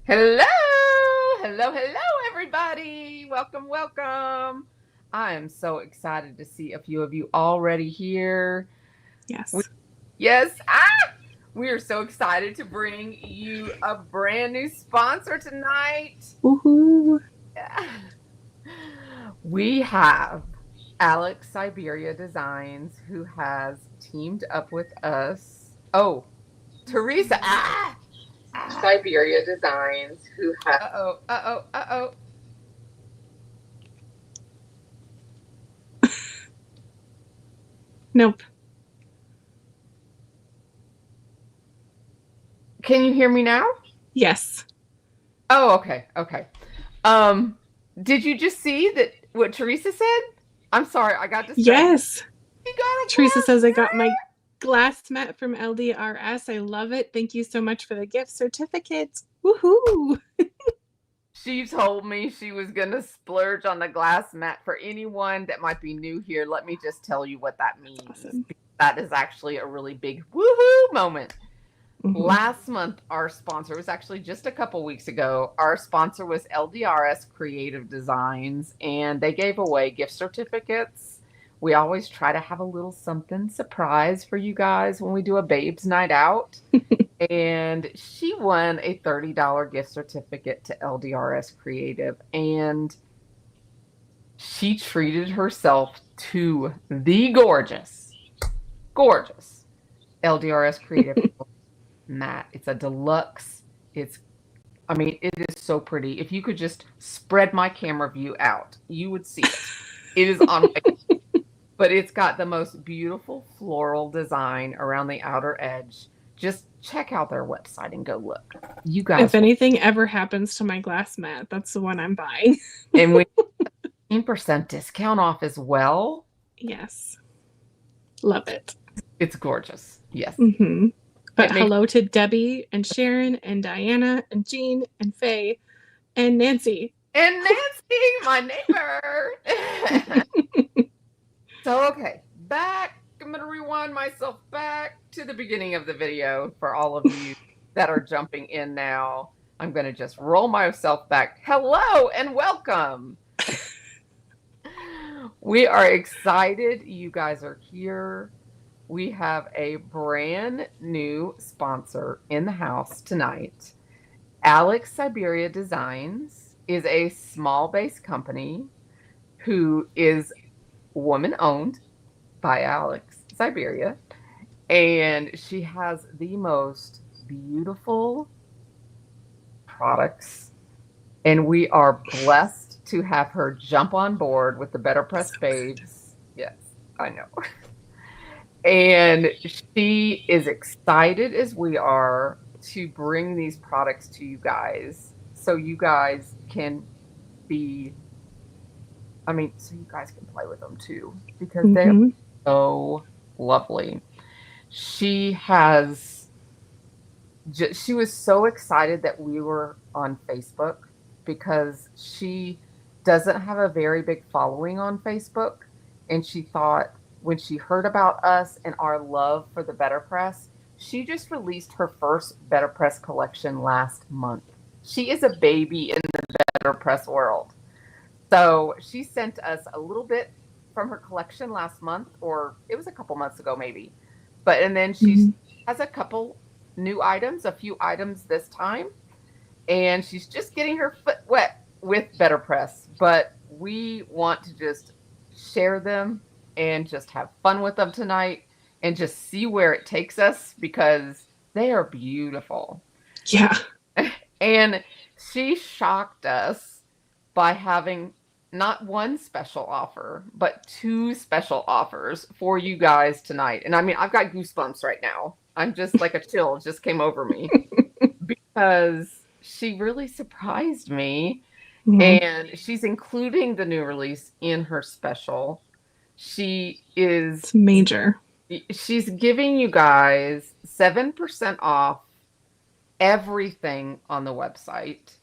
Hello, hello, everybody. Welcome. I am so excited to see a few of you already here. We, Yes. yes, we are so excited to bring you a brand new sponsor tonight. Woohoo. We have Alex Syberia Designs, who has teamed up with us. Oh, Teresa. Syberia Designs, who has. Uh-oh. Nope. Can you hear me now? Yes. Oh, okay. Did you just see that what Teresa said? I'm sorry, I got distracted. Yes. You got a Teresa says I got mat? my glass mat from LDRS. I love it. Thank you so much for the gift certificate. Woohoo. She told me she was going to splurge on the glass mat. For anyone that might be new here, let me just tell you what that means. Awesome. That is actually a really big woohoo moment. Mm-hmm. Last month, our sponsor was actually just a couple weeks ago. Our sponsor was LDRS Creative Designs, and they gave away gift certificates. We always try to have a little something surprise for you guys when we do a Babes Night Out. And she won a $30 gift certificate to LDRS Creative, and she treated herself to the gorgeous LDRS Creative mat. It's a deluxe. It is so pretty. If you could just spread my camera view out, you would see it. It is on my but it's got the most beautiful floral design around the outer edge. Just check out their website and go look. You guys, if anything ever happens to my glass mat, that's the one I'm buying. and we 15% discount off as well. Yes. Love it. It's gorgeous. Yes. Mm-hmm. But hello to Debbie and Sharon and Diana and Jean and Faye and Nancy. And Nancy, my neighbor. So, okay, I'm going to rewind myself back to the beginning of the video for all of you that are jumping in now. I'm going to just roll myself back. Hello and welcome. We are excited you guys are here. We have a brand new sponsor in the house tonight. Alex Syberia Designs is a small-based company who is woman-owned by Alex Syberia, and she has the most beautiful products, and we are blessed to have her jump on board with the BetterPress Babes. Yes, I know. And she is excited as we are to bring these products to you guys so you guys can play with them too, because they're so lovely. She was so excited that we were on Facebook because she doesn't have a very big following on Facebook. And she thought, when she heard about us and our love for the BetterPress, she just released her first BetterPress collection last month. She is a baby in the BetterPress world. So she sent us a little bit from her collection last month, or it was a couple months ago maybe. And then she has a couple new items, a few items this time. And she's just getting her foot wet with BetterPress. But we want to just share them and just have fun with them tonight and just see where it takes us, because they are beautiful. Yeah. And she shocked us by having not one special offer, but two special offers for you guys tonight. And I mean, I've got goosebumps right now. I'm just like a chill just came over me because she really surprised me. And she's including the new release in her special. It's major. She's giving you guys 7% off everything on the website.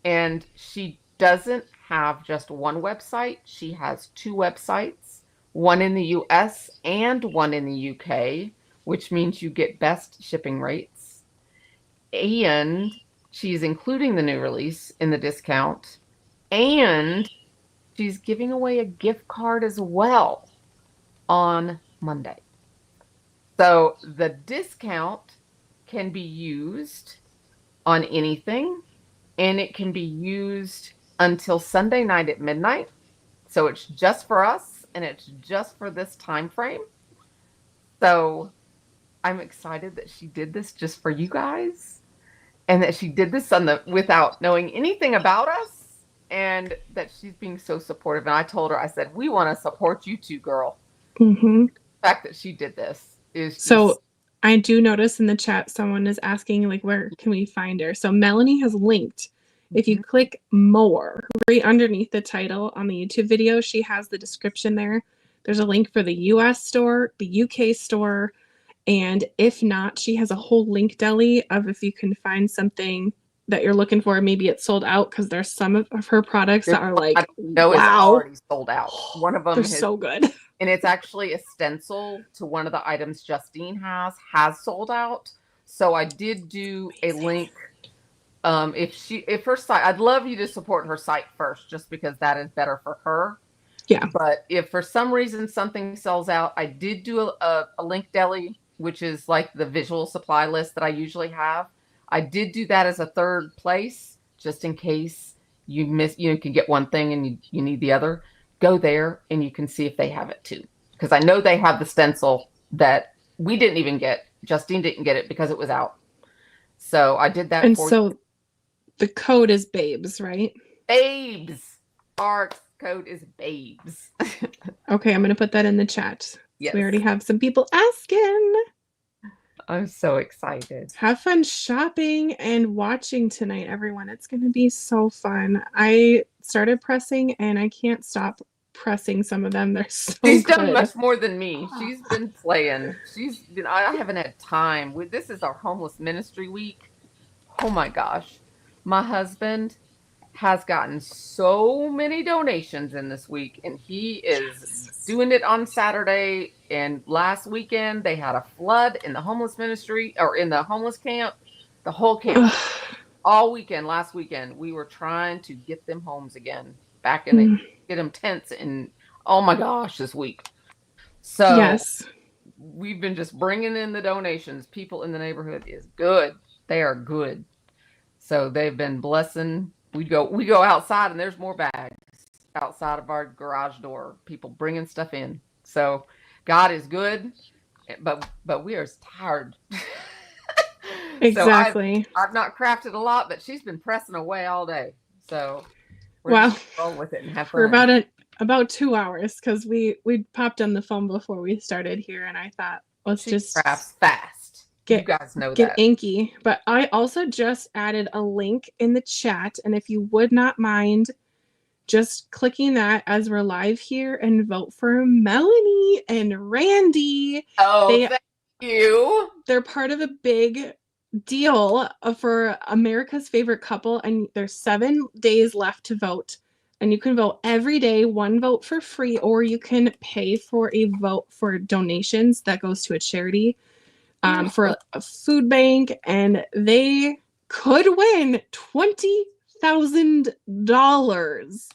And she doesn't have just one website. She has two websites, one in the US and one in the UK, which means you get best shipping rates. And She's including the new release in the discount, and she's giving away a gift card as well on Monday. So the discount can be used on anything, and it can be used until Sunday night at midnight. So it's just for us, and it's just for this time frame. So I'm excited that she did this just for you guys, and that she did this without knowing anything about us, and that she's being so supportive. And I told her, I said, we want to support you too, girl. Mm-hmm. The fact that she did this is just... So I do notice in the chat someone is asking, like, where can we find her? So Melanie has linked. If you click more right underneath the title on the YouTube video, she has the description there. There's a link for the US store, the UK store, and if not, she has a whole link deli of if you can find something that you're looking for. Maybe it's sold out, because there's some of her products that are like, no, it's already sold out. One of them they're so good. And it's actually a stencil to one of the items Justine has sold out. So I did do a link. If her site, I'd love you to support her site first, just because that is better for her. Yeah. But if for some reason something sells out, I did do a link deli, which is like the visual supply list that I usually have. I did do that as a third place, just in case you can get one thing and you need the other. Go there and you can see if they have it too. Because I know they have the stencil that we didn't even get. Justine didn't get it because it was out. So I did that. And so the code is BABES, right? BABES. Our code is BABES. Okay, I'm going to put that in the chat. Yes. We already have some people asking. I'm so excited. Have fun shopping and watching tonight, everyone. It's going to be so fun. I started pressing and I can't stop pressing some of them. They're so She's good. done much more than me. She's been playing. I haven't had time. This is our homeless ministry week. Oh my gosh. My husband has gotten so many donations in this week, and he is doing it on Saturday. And last weekend they had a flood in the homeless ministry, or in the homeless camp, the whole camp. All weekend, last weekend, we were trying to get them homes again, back in get them tents, and oh my gosh, this week. So yes, we've been just bringing in the donations. People in the neighborhood is good. They are good. So they've been blessing. We go outside and there's more bags outside of our garage door. People bringing stuff in. So God is good, but we are tired. Exactly. So I've not crafted a lot, but she's been pressing away all day. So we're just roll with it and have fun. For about 2 hours, because we popped on the phone before we started here, and I thought, let's just crafts fast. You guys know get inky. But I also just added a link in the chat, and if you would not mind just clicking that as we're live here and vote for Melanie and Randy. Thank you. They're part of a big deal for America's favorite couple, and there's 7 days left to vote. And you can vote every day, 1 vote for free, or you can pay for a vote for donations that goes to a charity for a food bank, and they could win $20,000.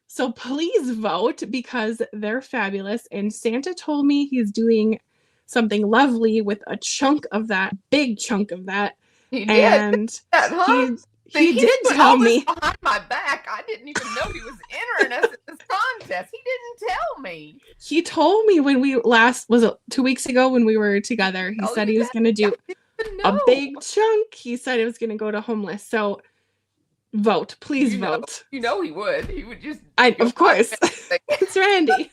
So please vote, because they're fabulous. And Santa told me he's doing something lovely with a chunk of that, big chunk of that. He did. And he did tell me behind my back. I didn't even know he was entering us at this contest. He didn't tell me. He told me when we was it 2 weeks ago when we were together. He said he was going to do a big chunk. He said it was going to go to homeless. So vote, please vote. He would. He would just. Of course. It's Randy.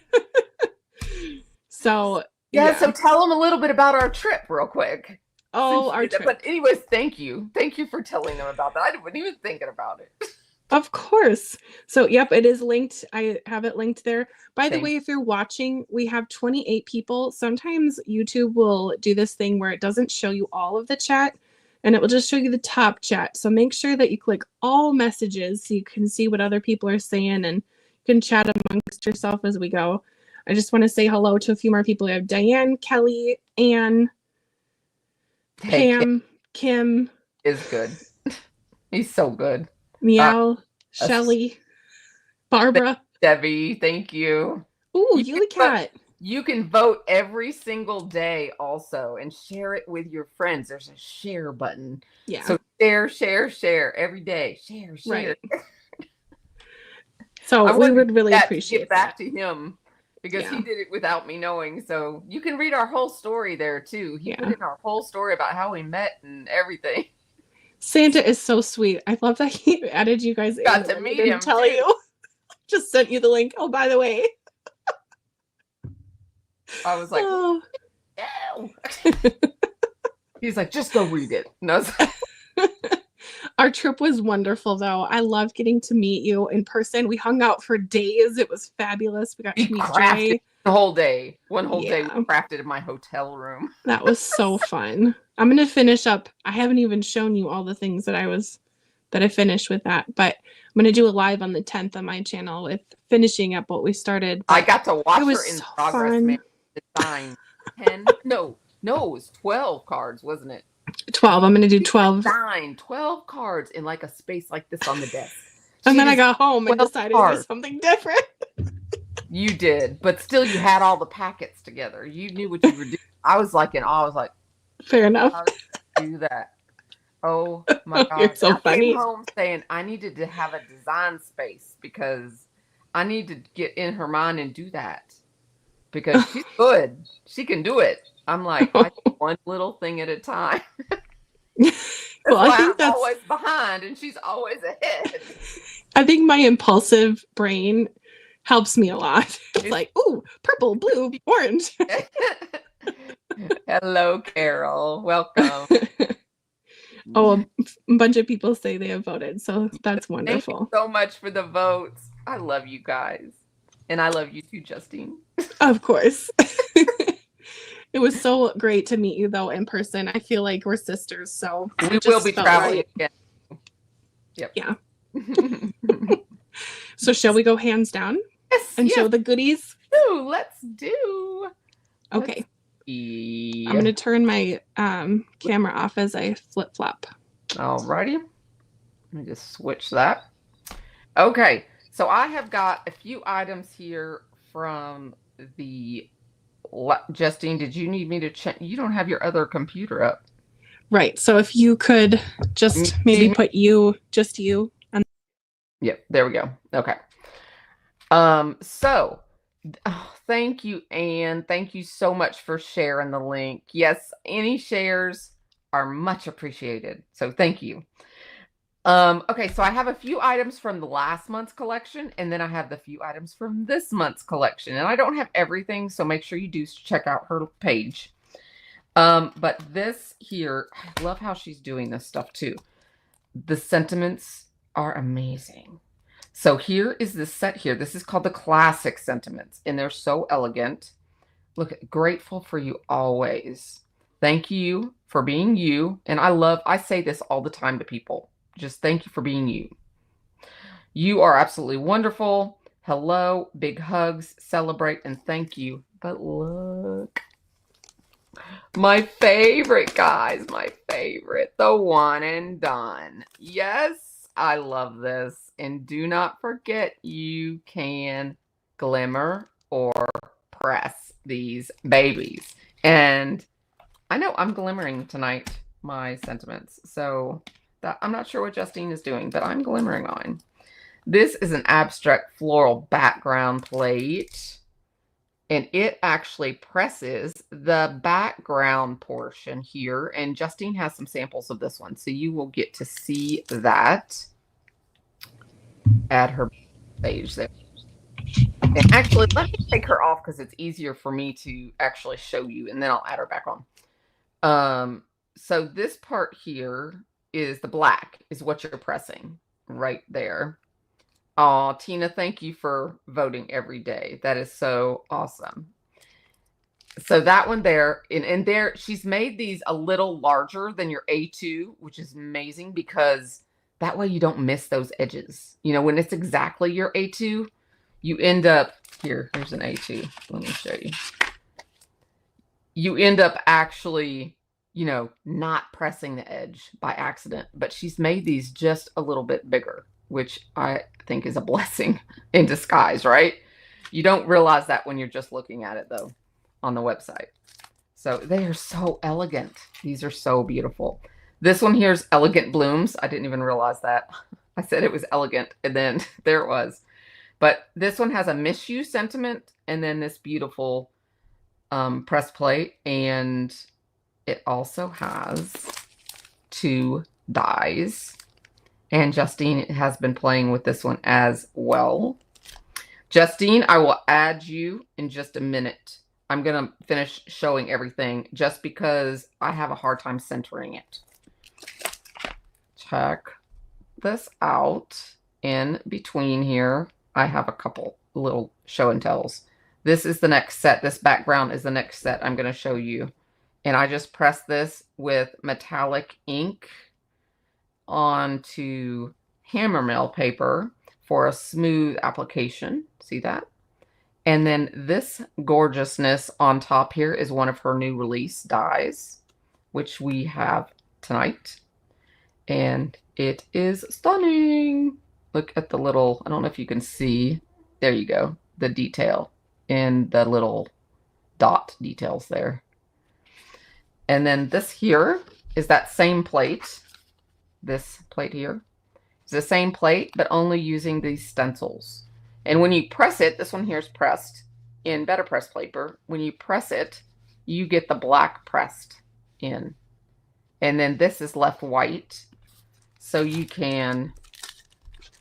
So so tell him a little bit about our trip real quick. Oh, our trip. But anyways, thank you for telling them about that. I wasn't even thinking about it. Of course. So yep, it is linked. I have it linked there. By the way, if you're watching, we have 28 people. Sometimes YouTube will do this thing where it doesn't show you all of the chat, and it will just show you the top chat. So make sure that you click all messages so you can see what other people are saying, and you can chat amongst yourself as we go. I just want to say hello to a few more people. We have Diane, Kelly, Anne, Pam, Kim is good. He's so good. Meow, Us- Shelly, Barbara. Debbie, thank you. Ooh, You can Yuli vote, Cat. you can vote every single day also and share it with your friends. There's a share button. Yeah. So share every day. Share. Right. So I we wanted would really that to appreciate get back that. to him because he Yeah. did it without me knowing. So you can read our whole story there too. He put in our whole story about how we met and everything. Santa is so sweet. I love that he added you guys in. Got to And meet didn't him tell too. you. Just sent you the link. Oh, by the way. I was like, oh. no. He's like, just go read it. And I was like, Our trip was wonderful, though. I loved getting to meet you in person. We hung out for days. It was fabulous. We got to meet Jay. The whole day. One whole day we Yeah. crafted in my hotel room. That was so fun. I'm going to finish up. I haven't even shown you all the things that I finished with that, but I'm going to do a live on the 10th on my channel with finishing up what we started. I got to watch her in so progress, fun. man. Design 10. No, it was 12 cards, wasn't it? 12. I'm going to do 12. Design 12 cards in like a space like this on the desk. And then I got home and decided to do something different. You did, but still you had all the packets together. You knew what you were doing. I was like in awe. I was like, fair enough. How did you do that? Oh my God. You're so funny. I came home saying I needed to have a design space because I need to get in her mind and do that because she's good. She can do it. I'm like, I do one little thing at a time. Well, I think I'm always behind and she's always ahead. I think my impulsive brain helps me a lot. It's like, ooh, purple, blue, orange. Hello, Carol. Welcome. Oh, a bunch of people say they have voted, so that's wonderful. Thank you so much for the votes. I love you guys. And I love you too, Justine. Of course. It was so great to meet you, though, in person. I feel like we're sisters, so we will be traveling again. Yep. Yeah. So shall we go hands down? Yes. And show the goodies? Let's do. Okay. I'm going to turn my camera off as I flip-flop. Alrighty. Let me just switch that. Okay. So I have got a few items here from the... Justine, did you need me to check? You don't have your other computer up. Right. So if you could just maybe put just you. Yep. There we go. Okay. So thank you, Anne. Thank you so much for sharing the link. Yes, any shares are much appreciated. So thank you. Okay, so I have a few items from the last month's collection, and then I have the few items from this month's collection. And I don't have everything, so make sure you do check out her page. But this here, I love how she's doing this stuff too. The sentiments are amazing. So here is this set here. This is called the Classic Sentiments, and they're so elegant. Look, grateful for you always. Thank you for being you. And I say this all the time to people. Just thank you for being you. You are absolutely wonderful. Hello, big hugs, celebrate, and thank you. But look, my favorite, guys, my favorite, the one and done. Yes, I love this. And do not forget, you can glimmer or press these babies. And I know I'm glimmering tonight, my sentiments. So I'm not sure what Justine is doing, but I'm glimmering on. This is an abstract floral background plate, and it actually presses the background portion here. And Justine has some samples of this one, so you will get to see that at her page there. And actually, let me take her off because it's easier for me to actually show you, and then I'll add her back on. So this part here is the black is what you're pressing right there. Oh, Tina, thank you for voting every day. That is so awesome. So that one there, and there, she's made these a little larger than your A2, which is amazing because that way you don't miss those edges. You know, when it's exactly your A2, you end up, here's an A2. Let me show you. You end up actually you know, not pressing the edge by accident, but she's made these just a little bit bigger, which I think is a blessing in disguise, right? You don't realize that when you're just looking at it though on the website. So they are so elegant. These are so beautiful. This one here is Elegant Blooms. I didn't even realize that. I said it was elegant and then there it was. But this one has a miss you sentiment and then this beautiful press plate, and it also has 2 dies. And Justine has been playing with this one as well. Justine, I will add you in just a minute. I'm going to finish showing everything just because I have a hard time centering it. Check this out. In between here, I have a couple little show and tells. This is the next set. This background is the next set I'm going to show you. And I just press this with metallic ink onto hammer mill paper for a smooth application. See that? And then this gorgeousness on top here is one of her new release dies, which we have tonight. And it is stunning. Look at the little, I don't know if you can see, there you go, the detail in the little dot details there. And then this here is that same plate. This plate here is the same plate, but only using these stencils. And when you press it, this one here is pressed in BetterPress paper. When you press it, you get the black pressed in. And then this is left white. So you can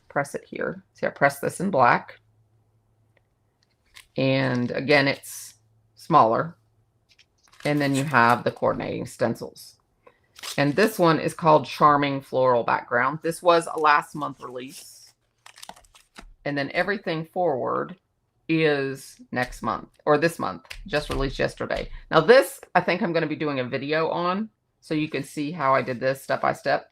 press it here. See, I press this in black. And again, it's smaller. And then you have the coordinating stencils. And this one is called Charming Floral Background. This was a last month release. And then everything forward is next month, or this month, just released yesterday. Now this, I think I'm going to be doing a video on, so you can see how I did this step by step.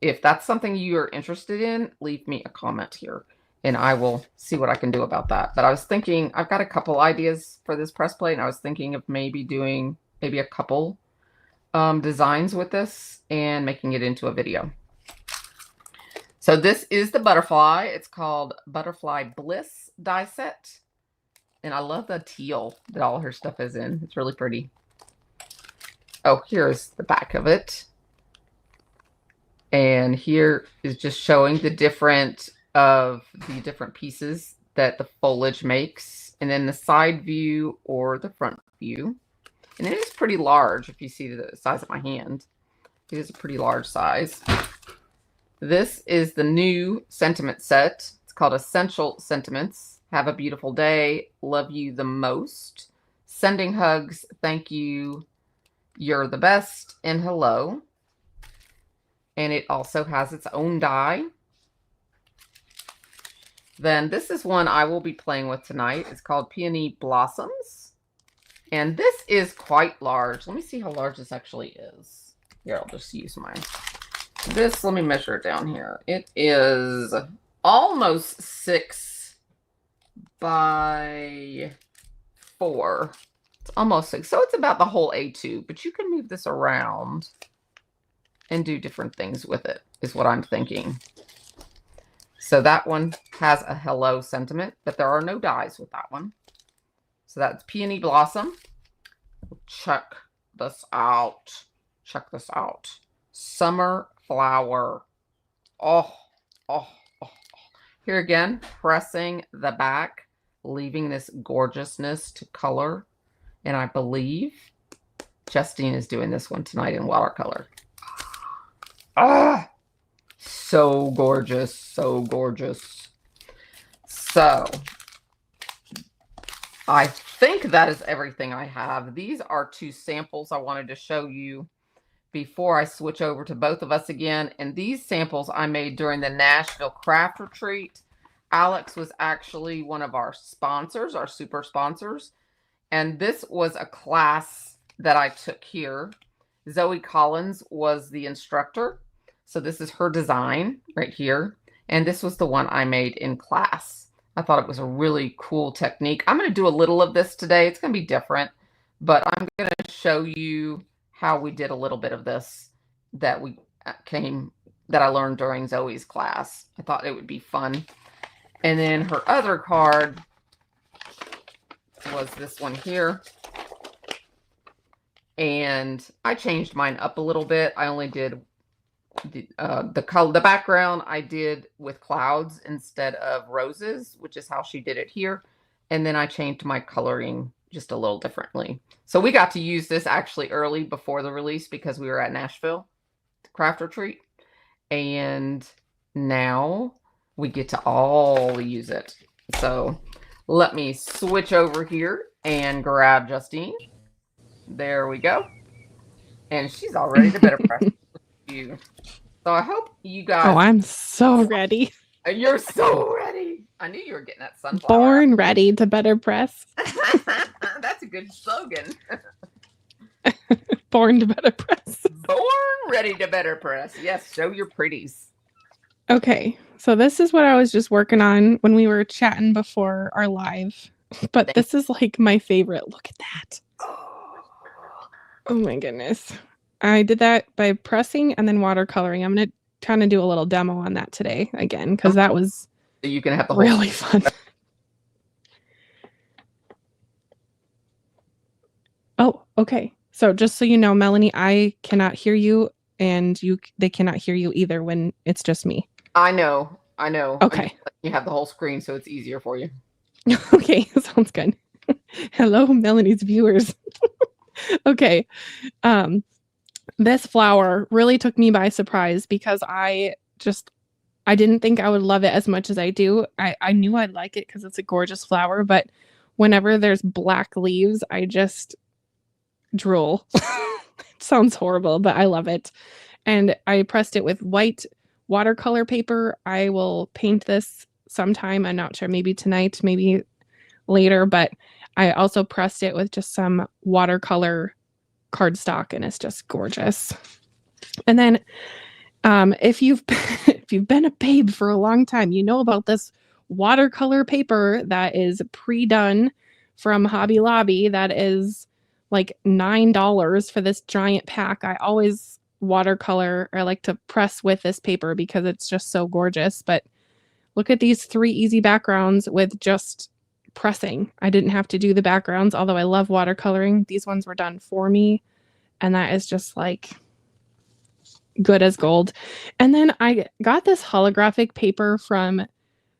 If that's something you're interested in, leave me a comment here, and I will see what I can do about that. But I was thinking, I've got a couple ideas for this press plate, and I was thinking of maybe doing maybe a couple designs with this and making it into a video. So this is the butterfly. It's called Butterfly Bliss die set. And I love the teal that all her stuff is in. It's really pretty. Oh, here's the back of it. And here is just showing the different pieces that the foliage makes. And then the side view or the front view. And it is pretty large if you see the size of my hand. It is a pretty large size. This is the new sentiment set. It's called Essential Sentiments. Have a beautiful day. Love you the most. Sending hugs. Thank you. You're the best. And hello. And it also has its own die. Then this is one I will be playing with tonight. It's called Peony Blossoms. And this is quite large. Let me see how large this actually is. Here, I'll just use mine. This, let me measure it down here. It is almost 6 by 4. It's almost 6. So it's about the whole A2, but you can move this around and do different things with it, is what I'm thinking. So that one has a hello sentiment, but there are no dies with that one. So that's Peony Blossom. Check this out. Check this out. Summer Flower. Oh. Here again, pressing the back, leaving this gorgeousness to color. And I believe Justine is doing this one tonight in watercolor. Ah, so gorgeous, so gorgeous. So I think that is everything I have. These are 2 samples I wanted to show you before I switch over to both of us again. And these samples I made during the Nashville Craft Retreat. Alex was actually one of our sponsors, our super sponsors. And this was a class that I took here. Zoe Collins was the instructor. So this is her design right here. And this was the one I made in class. I thought it was a really cool technique. I'm going to do a little of this today. It's going to be different, but I'm going to show you how we did a little bit of this that I learned during Zoe's class. I thought it would be fun. And then her other card was this one here. And I changed mine up a little bit. I only did the background I did with clouds instead of roses, which is how she did it here. And then I changed my coloring just a little differently. So we got to use this actually early before the release because we were at Nashville Craft Retreat. And now we get to all use it. So let me switch over here and grab Justine. There we go. And she's all ready to BetterPress you. So I hope you guys... Oh, I'm so ready. You're so ready. I knew you were getting that sunflower. Born ready to BetterPress. That's a good slogan. Born to BetterPress. Born ready to BetterPress. Yes, show your pretties. Okay, so this is what I was just working on when we were chatting before our live. But this is like my favorite. Look at that. Oh my goodness. I did that by pressing and then watercoloring. I'm going to kind of do a little demo on that today again, because that was you can have the really fun. Oh, okay. So just so you know, Melanie, I cannot hear you, and they cannot hear you either when it's just me. I know. Okay. You have the whole screen, so it's easier for you. Okay, sounds good. Hello, Melanie's viewers. Okay. This flower really took me by surprise because I didn't think I would love it as much as I do. I knew I'd like it because it's a gorgeous flower, but whenever there's black leaves, I just drool. It sounds horrible, but I love it. And I pressed it with white watercolor paper. I will paint this sometime. I'm not sure, maybe tonight, maybe later, but I also pressed it with just some watercolor cardstock, and it's just gorgeous. And then if you've been a babe for a long time, you know about this watercolor paper that is pre-done from Hobby Lobby that is like $9 for this giant pack. I always watercolor or like to press with this paper because it's just so gorgeous. But look at these 3 easy backgrounds with just pressing. I didn't have to do the backgrounds, although I love watercoloring. These ones were done for me, and that is just like good as gold. And then I got this holographic paper from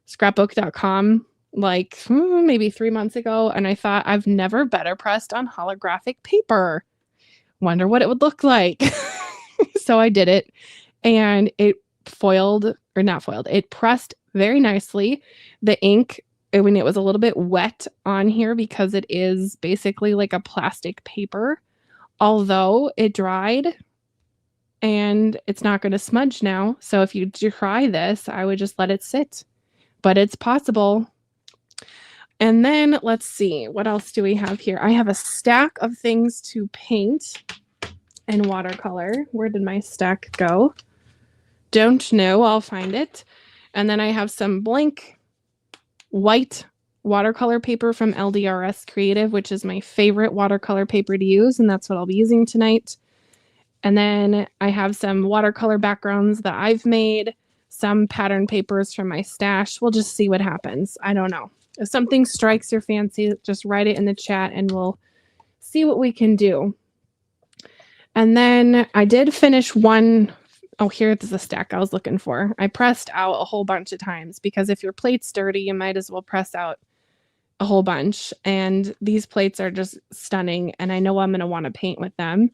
scrapbook.com like maybe 3 months ago, and I thought, I've never BetterPressed on holographic paper. Wonder what it would look like. So I did it, and it it pressed very nicely. The ink, when it was a little bit wet on here, because it is basically like a plastic paper, although it dried and it's not going to smudge now. So if you try this, I would just let it sit, but it's possible. And then let's see, what else do we have here? I have a stack of things to paint and watercolor. Where did my stack go? Don't know. I'll find it. And then I have some blank white watercolor paper from LDRS Creative, which is my favorite watercolor paper to use, and that's what I'll be using tonight. And then I have some watercolor backgrounds that I've made, some pattern papers from my stash. We'll just see what happens. I don't know. If something strikes your fancy, just write it in the chat and we'll see what we can do. And then I did finish one. Oh, here's the stack I was looking for. I pressed out a whole bunch of times because if your plate's dirty, you might as well press out a whole bunch. And these plates are just stunning, and I know I'm going to want to paint with them.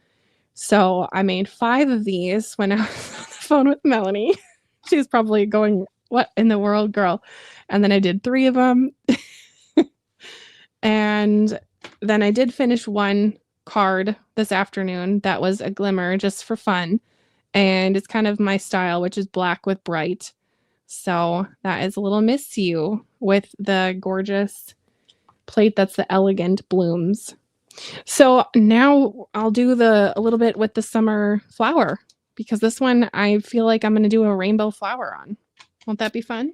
So I made 5 of these when I was on the phone with Melanie. She's probably going, what in the world, girl? And then I did 3 of them. And then I did finish one card this afternoon that was a glimmer just for fun. And it's kind of my style, which is black with bright. So that is a little Miss You with the gorgeous plate that's the elegant blooms. So now I'll do a little bit with the summer flower, because this one I feel like I'm going to do a rainbow flower on. Won't that be fun?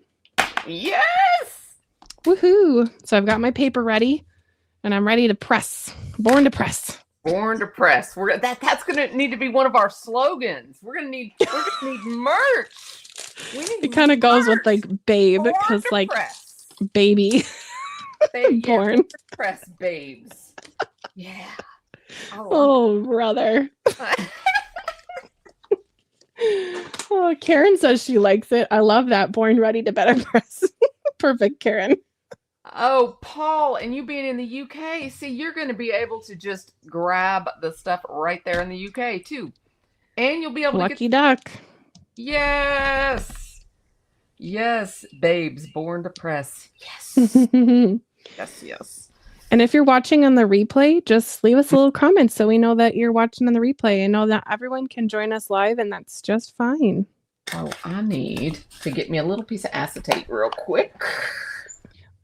Yes! Woohoo! So I've got my paper ready, and I'm ready to press. Born to press. Born to press. That's gonna need to be one of our slogans. We're gonna need merch. It kind of goes with like babe, because like press. baby. Born. To press babes. Yeah. Oh, brother. Oh, Karen says she likes it. I love that. Born ready to better press. Perfect, Karen. Oh, Paul, and you being in the UK, see, you're going to be able to just grab the stuff right there in the UK too. And you'll be able Lucky to get... duck. Yes. Yes, babes, born to press. Yes. Yes. And if you're watching on the replay, just leave us a little comment so we know that you're watching on the replay and know that everyone can join us live, and that's just fine. Oh, I need to get me a little piece of acetate real quick.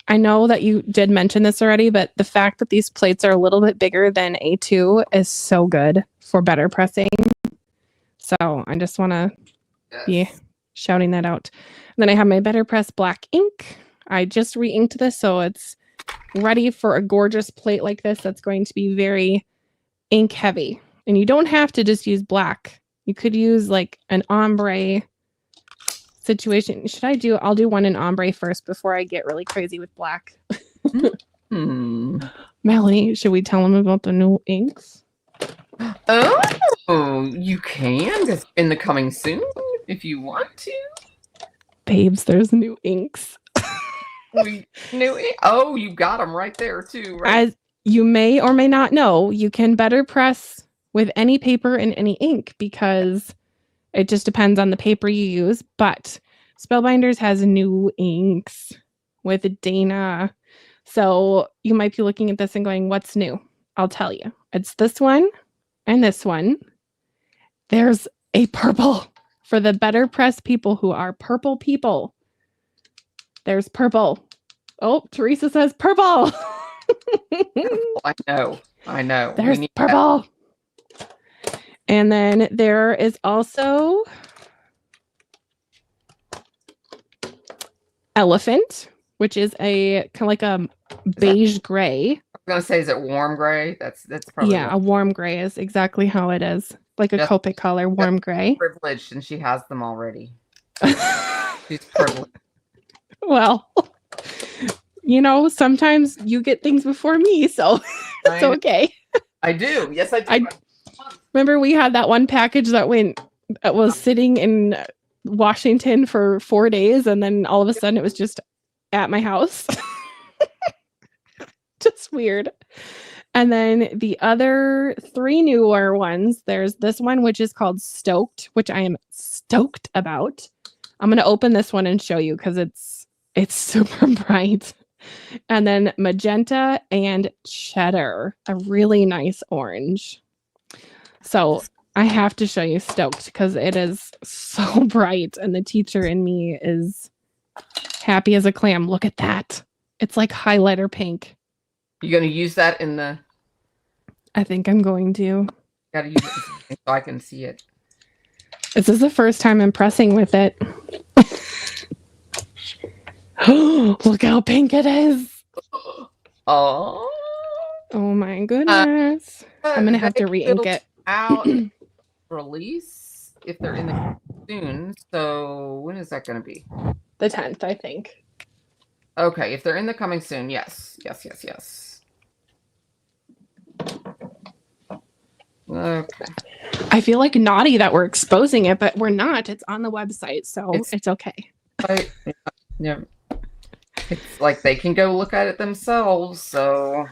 I know that you did mention this already, but the fact that these plates are a little bit bigger than A2 is so good for better pressing. So I just want to be shouting that out. And then I have my BetterPress black ink. I just re-inked this, so it's ready for a gorgeous plate like this that's going to be very ink heavy. And you don't have to just use black. You could use like an ombre situation. I'll do one in ombre first before I get really crazy with black. Melanie, should we tell them about the new inks? Oh, you can. It's in the coming soon if you want to. Babes, there's new inks. Oh, you got them right there too, right? As you may or may not know, you can better press with any paper and any ink because it just depends on the paper you use. But Spellbinders has new inks with Dana. So you might be looking at this and going, what's new? I'll tell you. It's this one and this one. There's a purple for the better press people who are purple people. There's purple. Oh, Teresa says purple. I know. There's purple. And then there is also elephant, which is a kind of like a beige gray. I was gonna say, is it warm gray? That's probably a warm gray is exactly how it is. Like a Copic color, warm gray. Privileged, and she has them already. She's privileged. Well, sometimes you get things before me, so it's okay. I do. Yes, I do. Remember we had that one package that was sitting in Washington for 4 days, and then all of a sudden it was just at my house. Just weird. And then the other 3 newer ones, there's this one, which is called Stoked, which I am stoked about. I'm going to open this one and show you because it's super bright. And then magenta and cheddar, a really nice orange. So I have to show you Stoked because it is so bright, and the teacher in me is happy as a clam. Look at that. It's like highlighter pink. You going to use that in the... I think I'm going to. Got to use it so I can see it. This is the first time I'm pressing with it. Look how pink it is. Oh my goodness. I'm going to have to re-ink it. Out release if they're in the soon. So when is that going to be? The 10th, I think. Okay, if they're in the coming soon, yes. Okay. I feel like naughty that we're exposing it, but we're not. It's on the website, so it's okay. Yeah. It's like they can go look at it themselves, so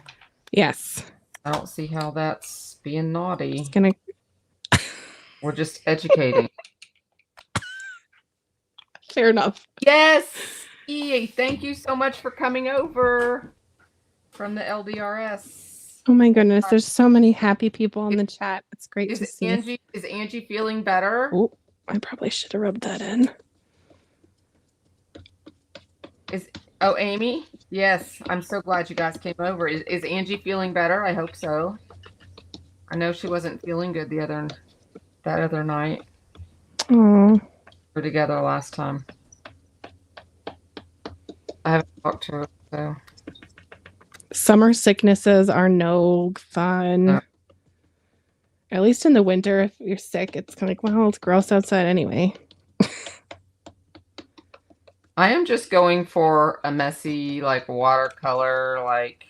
yes. I don't see how that's being naughty. We're just educating. Fair enough. Yes. Thank you so much for coming over from the LDRS. Oh my goodness, there's so many happy people in the chat. It's great to see. Is Angie feeling better? Oh, I probably should have rubbed that in. Amy? Yes, I'm so glad you guys came over. Is Angie feeling better? I hope so. I know she wasn't feeling good that other night. Oh. We were together last time. I haven't talked to her, so. Summer sicknesses are no fun. At least in the winter, if you're sick, it's kind of like, well, it's gross outside anyway. I am just going for a messy, like watercolor, like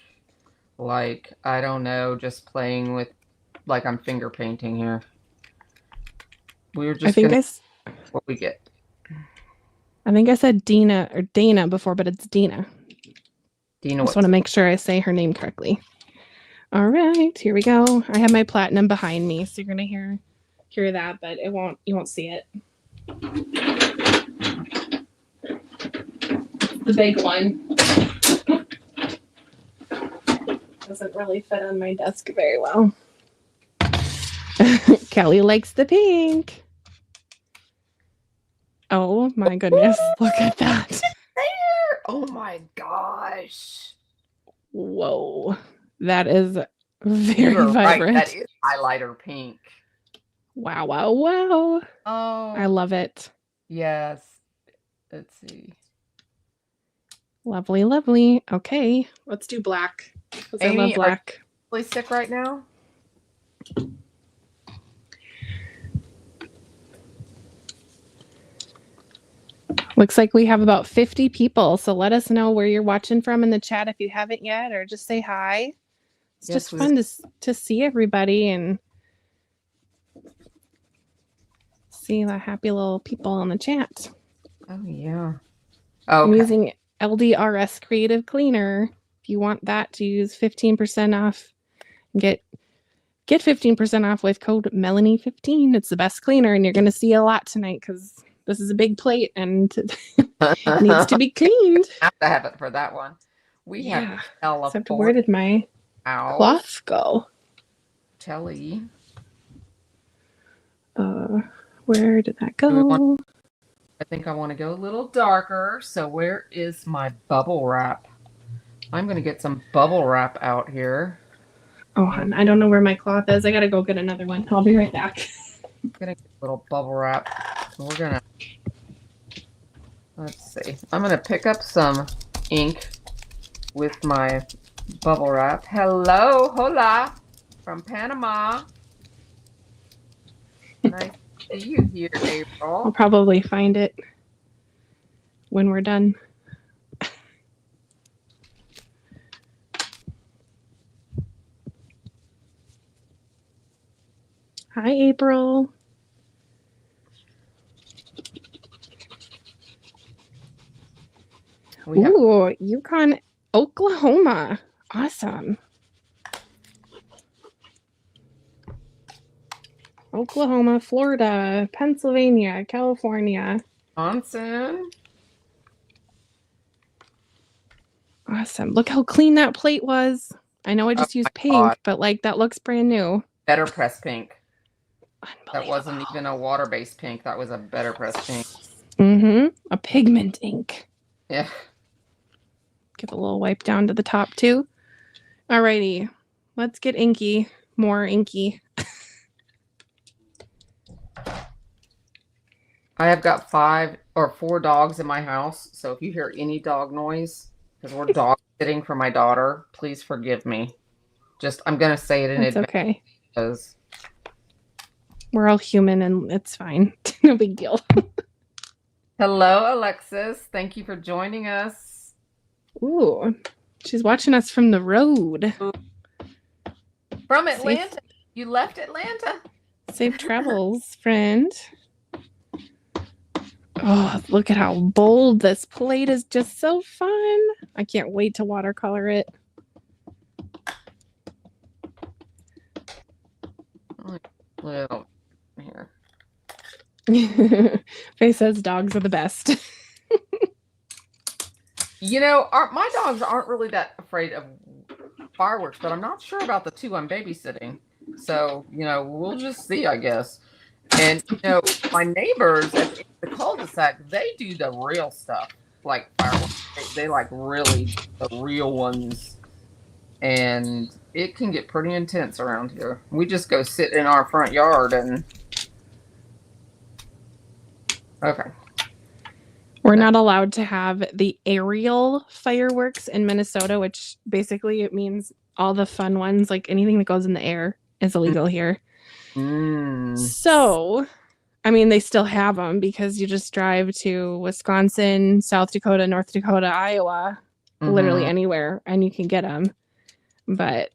I don't know, just playing with, like I'm finger painting here. We're just gonna what we get. I think I said Dina or Dana before, but it's Dina. Dina, just want to make sure I say her name correctly. All right, here we go. I have my platinum behind me, so you're gonna hear that, but you won't see it. The big one doesn't really fit on my desk very well. Kelly likes the pink. Oh my goodness, look at that. Oh my gosh. Whoa. That is very vibrant. Right. That is highlighter pink. Wow, wow, wow. Oh. I love it. Yes. Let's see. Lovely, lovely. Okay, let's do black. Amy, I love black. Are you really sick right now? Looks like we have about 50 people, so let us know where you're watching from in the chat if you haven't yet, or just say hi. It's just fun to see everybody and see the happy little people in the chat. Oh, yeah. I'm using LDRS Creative Cleaner. If you want that to use 15% off, get 15% off with code Melanie15. It's the best cleaner, and you're going to see a lot tonight because this is a big plate and it needs to be cleaned. I have to have it for that one. We have Ella. Except where did my cloth go? Telly. Where did that go? I think I want to go a little darker. So where is my bubble wrap? I'm going to get some bubble wrap out here. Oh, I don't know where my cloth is. I got to go get another one. I'll be right back. I'm going to get a little bubble wrap. So we're going to, let's see. I'm going to pick up some ink with my bubble wrap. Hello, hola, from Panama. Nice to see you here, April. I'll probably find it when we're done. Hi, April. Ooh, Yukon, Oklahoma. Awesome. Oklahoma, Florida, Pennsylvania, California. Wisconsin. Awesome. Look how clean that plate was. I know I just used pink, but like that looks brand new. BetterPress pink. That wasn't even a water-based pink. That was a BetterPress pink. Mm-hmm. A pigment ink. Yeah. Give a little wipe down to the top too. Alrighty. Let's get inky. More inky. I have got 5 or 4 dogs in my house. So if you hear any dog noise, because we're dog sitting for my daughter, please forgive me. Just, I'm going to say it in advance. Okay. Because we're all human and it's fine. No big deal. Hello, Alexis. Thank you for joining us. Ooh, she's watching us from the road. From Atlanta. You left Atlanta. Safe travels, friend. Oh, look at how bold this plate is. Just so fun. I can't wait to watercolor it. Little here. Faye says dogs are the best. You know, my dogs aren't really that afraid of fireworks, but I'm not sure about the 2 I'm babysitting. So, you know, we'll just see, I guess. And, you know, my neighbors at the cul-de-sac, they do the real stuff, like fireworks. They like really the real ones. And it can get pretty intense around here. We just go sit in our front yard and... Okay. We're not allowed to have the aerial fireworks in Minnesota, which basically it means all the fun ones, like anything that goes in the air is illegal here. So, I mean, they still have them because you just drive to Wisconsin, South Dakota, North Dakota, Iowa, literally anywhere, and you can get them. But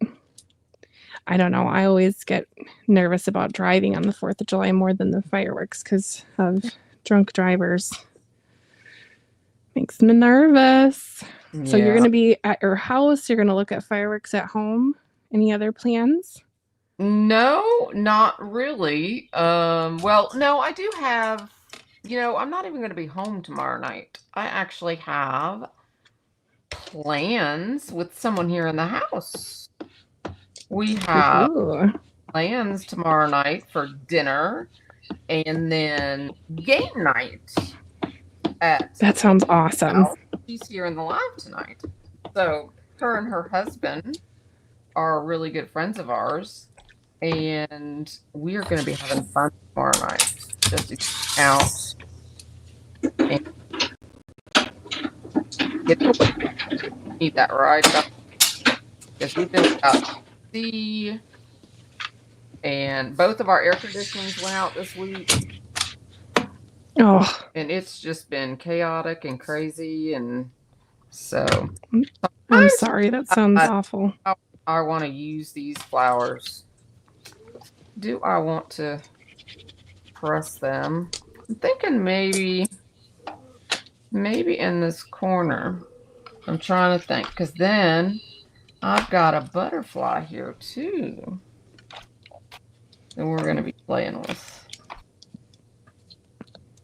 I don't know. I always get nervous about driving on the 4th of July more than the fireworks because of drunk drivers. Makes me nervous. Yeah. So you're going to be at your house. You're going to look at fireworks at home. Any other plans? No, not really. Well, no, I do have, I'm not even going to be home tomorrow night. I actually have plans with someone here in the house. We have plans tomorrow night for dinner and then game night. That sounds awesome. She's here in the live tonight. So her and her husband are really good friends of ours. And we are going to be having fun tomorrow night. Just to get out and need that ride back. Because we've been out to sea. And both of our air conditionings went out this week. Oh. And it's just been chaotic and crazy. And so. I'm sorry. That sounds awful. I want to use these flowers. Do I want to press them? I'm thinking maybe in this corner. I'm trying to think, because then I've got a butterfly here too that we're going to be playing with.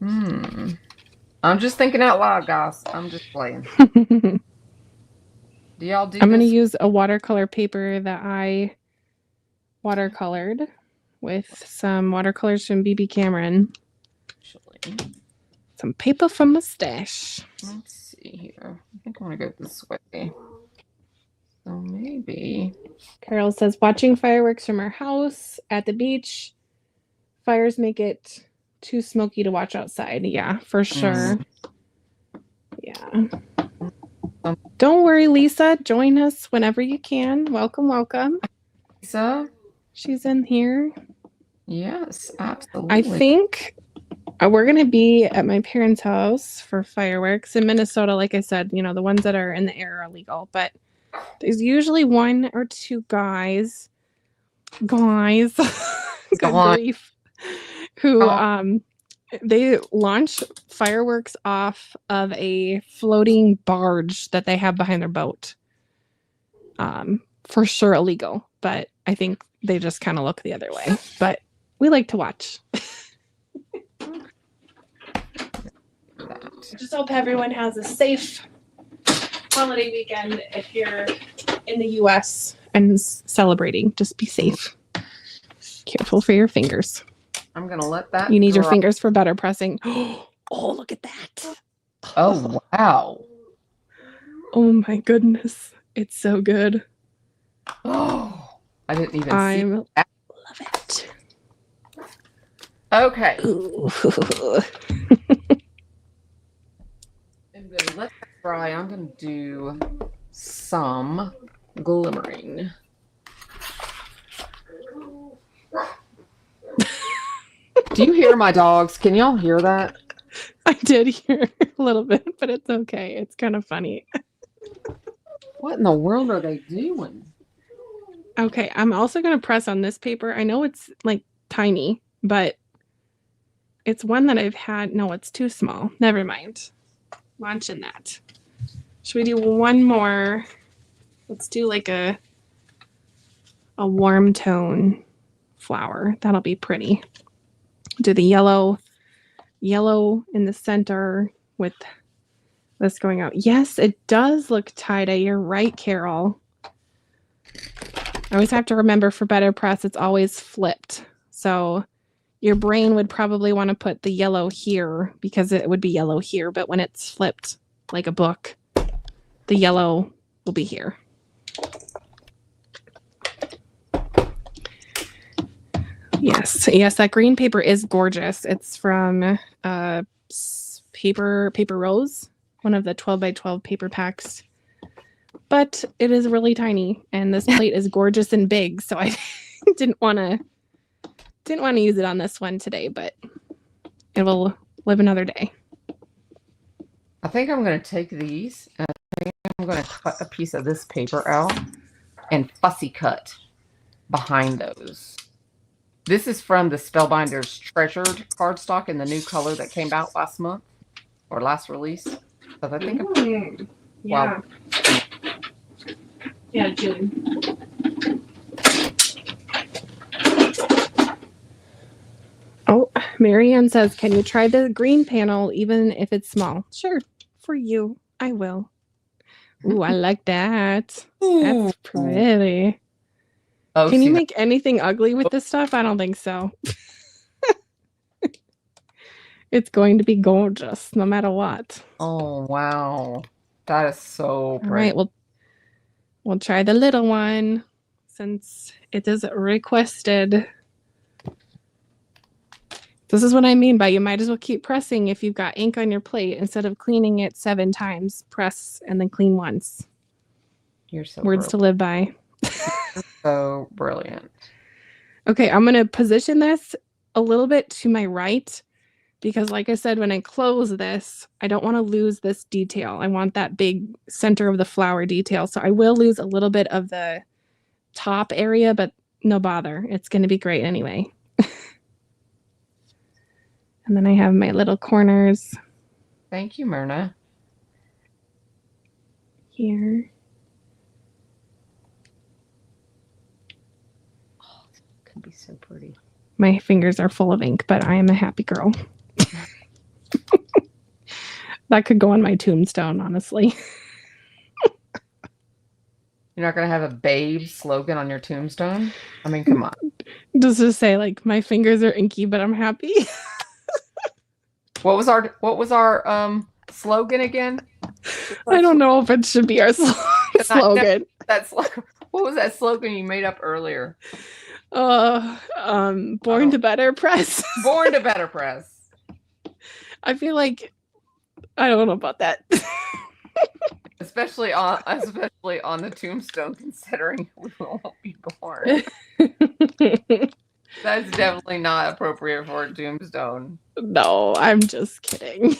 I'm just thinking out loud, guys. I'm just playing. Do y'all do I'm going to use a watercolor paper that I watercolored with some watercolors from BB Cameron. Actually, some paper from my stash. Let's see here. I think I want to go this way. So maybe. Carol says, watching fireworks from our house at the beach. Fires make it too smoky to watch outside. Yeah, for sure. Yeah. Don't worry, Lisa. Join us whenever you can. Welcome, welcome. Lisa? She's in here. Yes, absolutely. I think we're going to be at my parents' house for fireworks in Minnesota. Like I said, the ones that are in the air are illegal, but there's usually 1 or 2 guys, good grief, who they launch fireworks off of a floating barge that they have behind their boat. For sure illegal, but I think they just kind of look the other way. But we like to watch. Just hope everyone has a safe holiday weekend if you're in the US and celebrating. Just be safe. Careful for your fingers. I'm going to let that You need your fingers for better pressing. Oh, look at that. Oh, wow. Oh, my goodness. It's so good. Oh, I didn't even see that. Love it. Okay. I'm going to let that dry. I'm going to do some glimmering. Do you hear my dogs? Can y'all hear that? I did hear a little bit, but it's okay. It's kind of funny. What in the world are they doing? Okay, I'm also going to press on this paper. I know it's like tiny, but it's one that I've had. No, it's too small. Never mind. Launching that. Should we do one more? Let's do like a warm tone flower. That'll be pretty. Do the yellow in the center with this going out. Yes, it does look tie-dye. You're right, Carol. I always have to remember for BetterPress, it's always flipped. So your brain would probably want to put the yellow here because it would be yellow here. But when it's flipped like a book, the yellow will be here. Yes, that green paper is gorgeous. It's from Paper Rose, one of the 12 by 12 paper packs. But it is really tiny, and this plate is gorgeous and big, so I didn't want to Didn't want to use it on this one today, but it will live another day. I think I'm going to take these and I think I'm going to cut a piece of this paper out and fussy cut behind those. This is from the Spellbinders Treasured cardstock in the new color that came out last month or last release. Because I think yeah. Yeah, June. Oh, Marianne says, can you try the green panel even if it's small? Sure, for you. I will. Ooh, I like that. That's pretty. Oh, can you make anything ugly with this stuff? I don't think so. It's going to be gorgeous no matter what. Oh, wow. That is so pretty. All right, we'll try the little one since it is requested. This is what I mean by you might as well keep pressing if you've got ink on your plate instead of cleaning it 7 times. Press and then clean once. You're so Words to live by. You're so brilliant. Okay, I'm going to position this a little bit to my right because like I said, when I close this, I don't want to lose this detail. I want that big center of the flower detail. So I will lose a little bit of the top area, but no bother. It's going to be great anyway. And then I have my little corners. Thank you, Myrna. Here. Oh, this could be so pretty. My fingers are full of ink, but I am a happy girl. That could go on my tombstone, honestly. You're not going to have a babe slogan on your tombstone? I mean, come on. Does it say like my fingers are inky, but I'm happy? What was our slogan again? I don't know if it should be our slogan. What was that slogan you made up earlier? Born to BetterPress. Born to BetterPress. I feel like I don't know about that. especially on the tombstone, considering we won't be born. That's definitely not appropriate for a tombstone. No, I'm just kidding.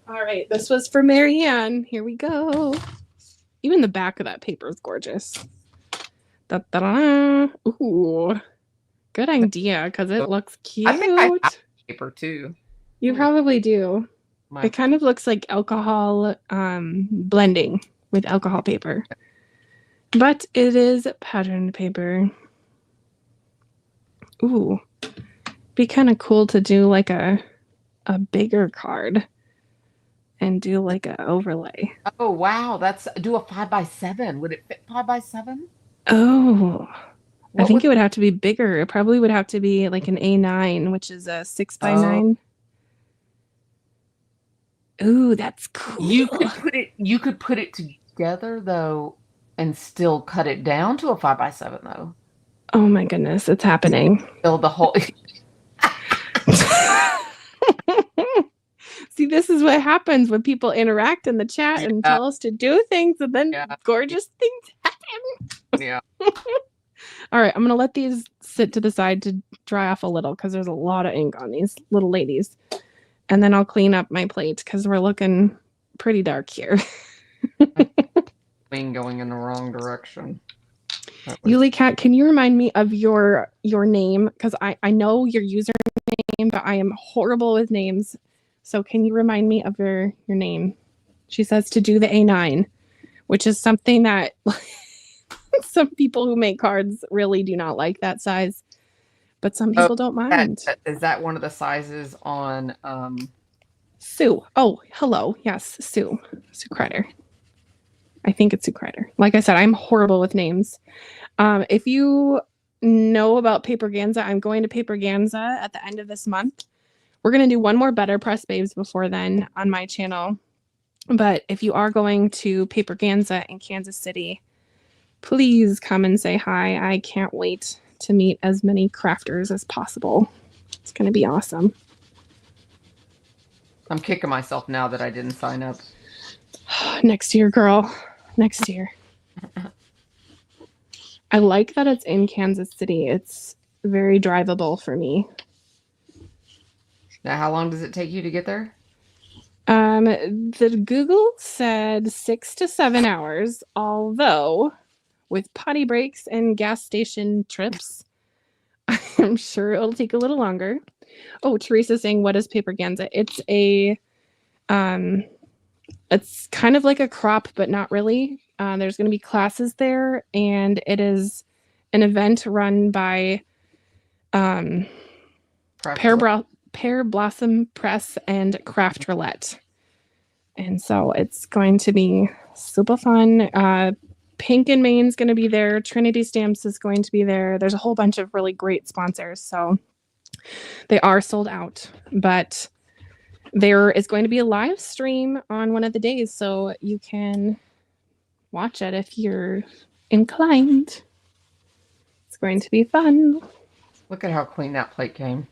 All right, this was for Marianne. Here we go. Even the back of that paper is gorgeous. Da-da-da. Ooh, good idea because it looks cute. I think I have paper too. You probably do. It kind of looks like alcohol blending with alcohol paper, but it is patterned paper. Ooh, be kind of cool to do like a bigger card and do like an overlay. Oh wow, do a 5x7. Would it fit 5x7? Oh, I think it would have to be bigger. It probably would have to be like an A9, which is a 6x9. Ooh, that's cool. You could put it together though and still cut it down to a 5x7 though. Oh my goodness, it's happening. Build the whole See, this is what happens when people interact in the chat and tell us to do things, and then gorgeous things happen. Yeah. All right, I'm going to let these sit to the side to dry off a little because there's a lot of ink on these little ladies. And then I'll clean up my plate because we're looking pretty dark here. Going in the wrong direction. Yuli Cat, can you remind me of your name? Because I know your username, but I am horrible with names. So can you remind me of your name? She says to do the A9, which is something that some people who make cards really do not like that size. But some people don't mind. Is that one of the sizes on Sue? Oh, hello. Yes, Sue. Sue Kreider. I think it's Sue Kreider. Like I said, I'm horrible with names. If you know about Paperganza, I'm going to Paperganza at the end of this month. We're going to do one more BetterPress Babes before then on my channel. But if you are going to Paperganza in Kansas City, please come and say hi. I can't wait to meet as many crafters as possible. It's going to be awesome. I'm kicking myself now that I didn't sign up. Next year, girl. Next year. I like that it's in Kansas City. It's very drivable for me. Now, how long does it take you to get there? The Google said 6 to 7 hours, although with potty breaks and gas station trips, I'm sure it'll take a little longer. Oh, Teresa's saying, what is Paperganza? It's it's kind of like a crop, but not really. There's going to be classes there, and it is an event run by Pear Blossom Press and Craft Roulette. And so it's going to be super fun. Pink and Main's going to be there. Trinity Stamps is going to be there. There's a whole bunch of really great sponsors. So they are sold out, but there is going to be a live stream on one of the days, so you can watch it if you're inclined. It's going to be fun. Look at how clean that plate came.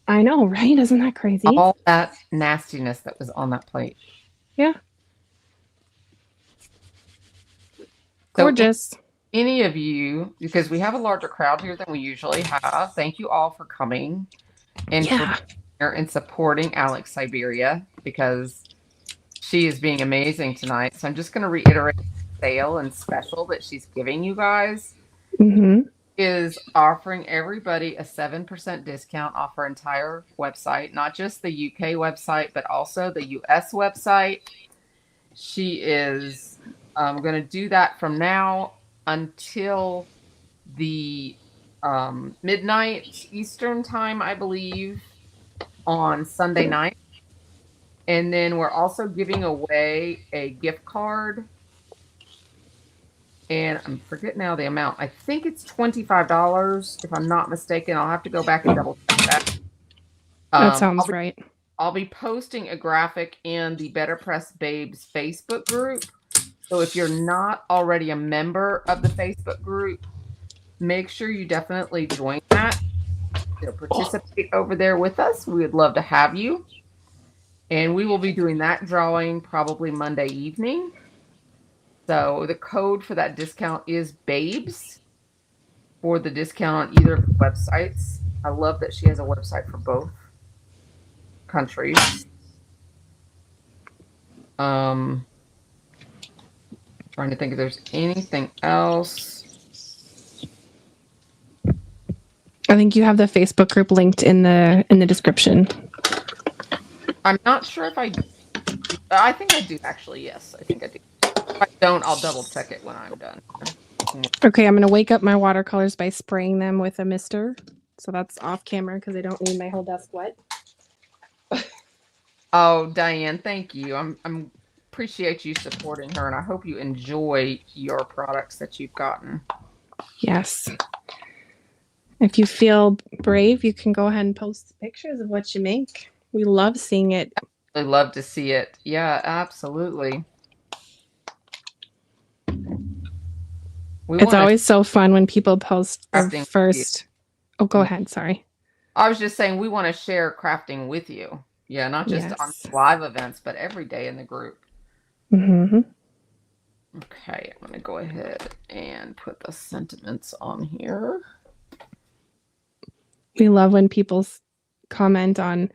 I know, right? Isn't that crazy? All that nastiness that was on that plate. Yeah. Gorgeous. So any of you, because we have a larger crowd here than we usually have, thank you all for coming and and supporting Alex Syberia, because she is being amazing tonight. So I'm just going to reiterate the sale and special that she's giving you guys. Is offering everybody a 7% discount off her entire website, not just the UK website, but also the US website. She is going to do that from now until the midnight Eastern time, I believe, on Sunday night. And then we're also giving away a gift card. And I'm forgetting now the amount. I think it's $25, if I'm not mistaken. I'll have to go back and double check that. That sounds right. I'll be posting a graphic in the BetterPress BABES Facebook group. So if you're not already a member of the Facebook group, make sure you definitely join that. Participate over there with us. We would love to have you. And we will be doing that drawing probably Monday evening. So the code for that discount is BABES for the discount on either of the websites. I love that she has a website for both countries. Trying to think if there's anything else. I think you have the Facebook group linked in the description. I'm not sure if I think I do actually. Yes, I think I do. If I don't, I'll double check it when I'm done. Okay, I'm going to wake up my watercolors by spraying them with a mister. So that's off camera because I don't need my whole desk wet. Oh, Diane, thank you. I'm appreciate you supporting her, and I hope you enjoy your products that you've gotten. Yes. If you feel brave, you can go ahead and post pictures of what you make. We love seeing it. I love to see it. Yeah, absolutely. It's always so fun when people post their first. Oh, go ahead. Sorry. I was just saying we want to share crafting with you. Yeah, not just on live events, but every day in the group. Okay, I'm going to go ahead and put the sentiments on here. We love when people comment on.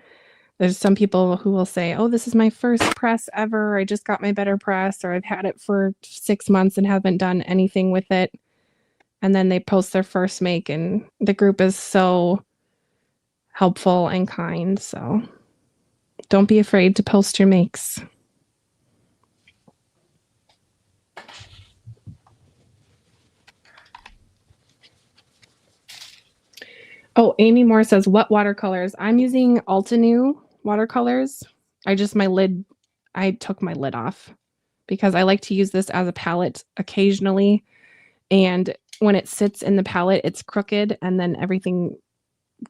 There's some people who will say, oh, this is my first press ever. I just got my BetterPress, or I've had it for 6 months and haven't done anything with it. And then they post their first make, and the group is so helpful and kind. So don't be afraid to post your makes. Oh, Amy Moore says, what watercolors? I'm using Altenew watercolors. I took my lid off because I like to use this as a palette occasionally. And when it sits in the palette, it's crooked and then everything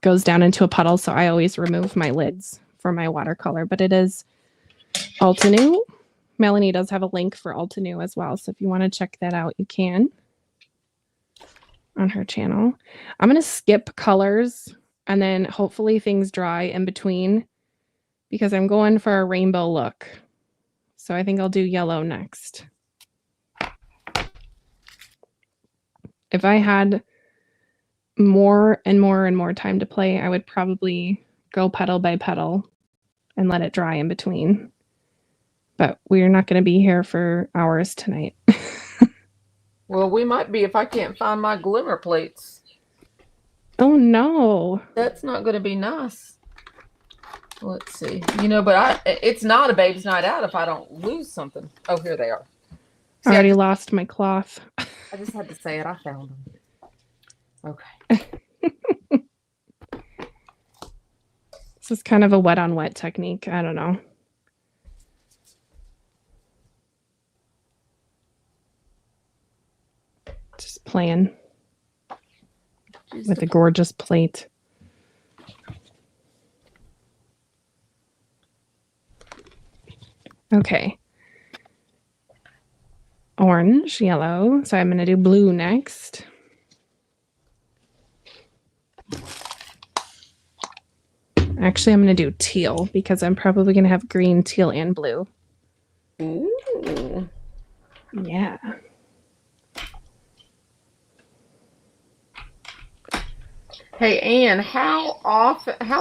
goes down into a puddle. So I always remove my lids for my watercolor, but it is Altenew. Melanie does have a link for Altenew as well. So if you want to check that out, you can on her channel. I'm going to skip colors and then hopefully things dry in between because I'm going for a rainbow look. So I think I'll do yellow next. If I had more and more and more time to play, I would probably go petal by petal and let it dry in between. But we're not going to be here for hours tonight. Well, we might be if I can't find my glimmer plates. Oh no. That's not going to be nice. Let's see. You know, but it's not a babe's night out if I don't lose something. Oh, here they are. See, I already lost my cloth. I just had to say it. I found them. Okay. This is kind of a wet on wet technique. I don't know. Just playing with a gorgeous plate. Okay. Orange, yellow. So I'm going to do blue next. Actually, I'm going to do teal because I'm probably going to have green, teal, and blue. Ooh. Yeah. Hey, Anne, how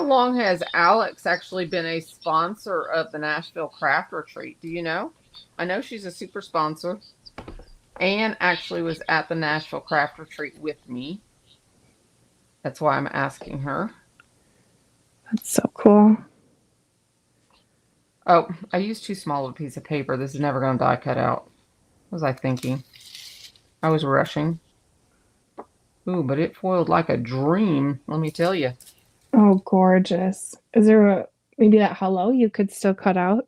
long has Alex actually been a sponsor of the Nashville Craft Retreat? Do you know? I know she's a super sponsor. Anne actually was at the Nashville Craft Retreat with me. That's why I'm asking her. That's so cool. Oh, I used too small of a piece of paper. This is never going to die cut out. What was I thinking? I was rushing. Ooh, but it foiled like a dream, let me tell you. Oh, gorgeous. Is there maybe that hello you could still cut out?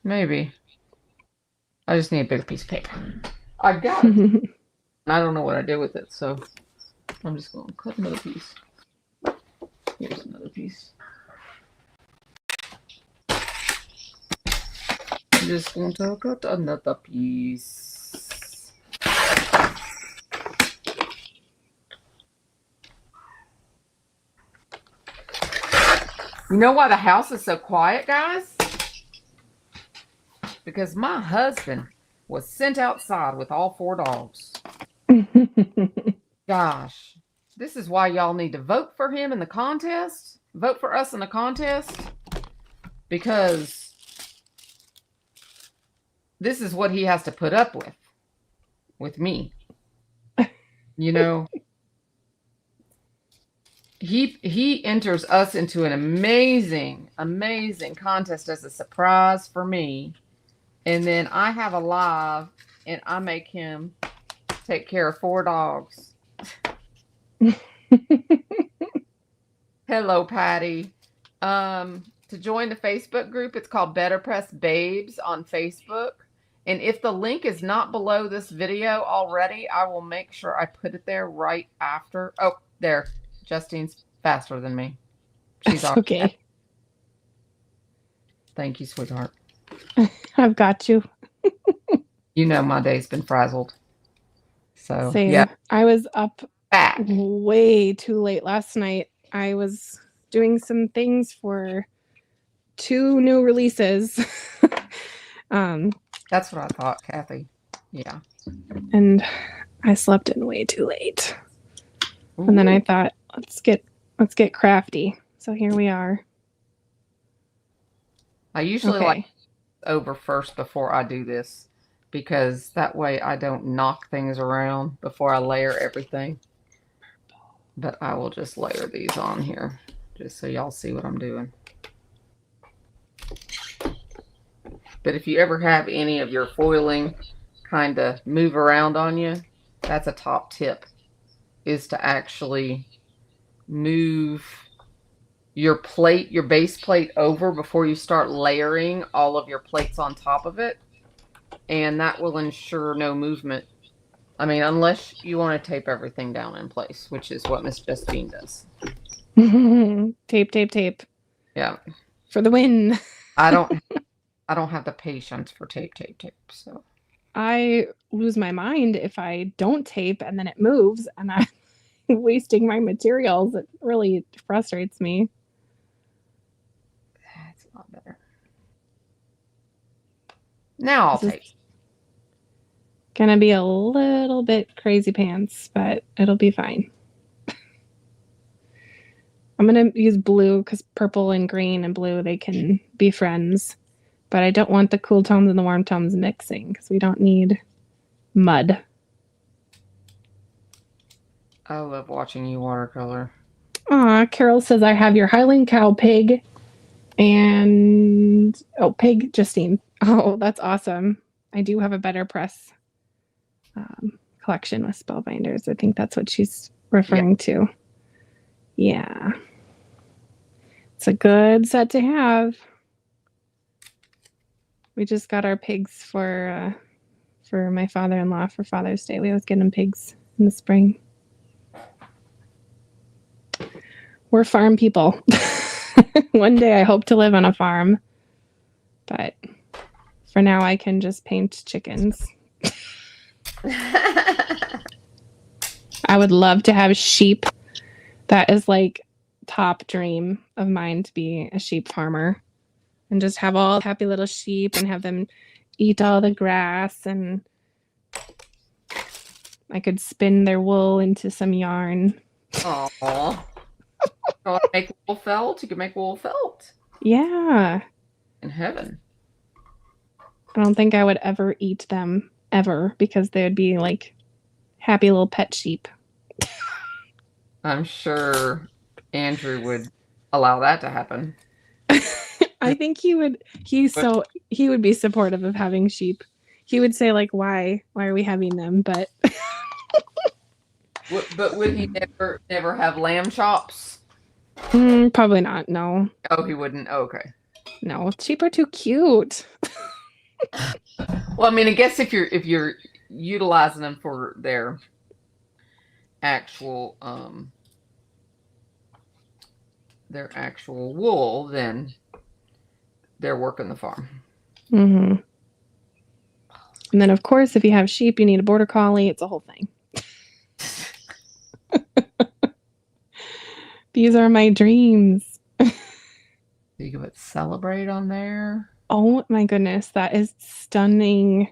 Maybe. I just need a bigger piece of paper. I got it. I don't know what I did with it, so I'm just going to cut another piece. Here's another piece. I'm just going to cut another piece. You know why the house is so quiet, guys? Because my husband was sent outside with all 4 dogs. Gosh, this is why y'all need to vote for him in the contest. Vote for us in the contest. Because this is what he has to put up with me. You know, he enters us into an amazing contest as a surprise for me. And then I have a live and I make him take care of 4 dogs. Hello, Patty. To join the Facebook group, it's called BetterPress Babes on Facebook. And if the link is not below this video already, I will make sure I put it there right after. Oh, there. Justine's faster than me. She's okay. Thank you, sweetheart. I've got you. You know my day's been frazzled. So, same. Yeah. I was up Back. way too late last night. I was doing some things for 2 new releases. That's what I thought, Kathy. Yeah. And I slept in way too late. Ooh. And then I thought, let's get crafty. So here we are. I usually like over first before I do this, because that way I don't knock things around before I layer everything. But I will just layer these on here just so y'all see what I'm doing. But if you ever have any of your foiling kind of move around on you, that's a top tip, is to actually move your plate, your base plate over before you start layering all of your plates on top of it. And that will ensure no movement. I mean, unless you want to tape everything down in place, which is what Miss Justine does. Tape, tape, tape. Yeah. For the win. I don't have the patience for tape. So I lose my mind if I don't tape and then it moves and I'm wasting my materials. It really frustrates me. that's a lot better. Now I'll This take. is gonna be a little bit crazy pants, but it'll be fine. I'm gonna use blue because purple and green and blue, they can be friends. But I don't want the cool tones and the warm tones mixing because we don't need mud. I love watching you watercolor. Aw, Carol says I have your Highland cow pig and pig Justine. Oh, that's awesome. I do have a BetterPress collection with Spellbinders. I think that's what she's referring to. Yeah. It's a good set to have. We just got our pigs for my father-in-law for Father's Day. We always get him pigs in the spring. We're farm people. One day I hope to live on a farm, but for now I can just paint chickens. I would love to have sheep. That is like top dream of mine, to be a sheep farmer and just have all happy little sheep and have them eat all the grass, and I could spin their wool into some yarn. Aww. Make wool felt? You can make wool felt. Yeah. In heaven. I don't think I would ever eat them, ever, because they would be like happy little pet sheep. I'm sure Andrew would allow that to happen. I think he would be supportive of having sheep. He would say like, why are we having them? But would he never have lamb chops? Probably not. No. Oh, he wouldn't. Oh, okay. No, sheep are too cute. Well, I mean, I guess if you're utilizing them for their actual wool, then they're working the farm. Mm-hmm. And then, of course, if you have sheep, you need a border collie. It's a whole thing. These are my dreams. You can put celebrate on there. Oh my goodness, that is stunning.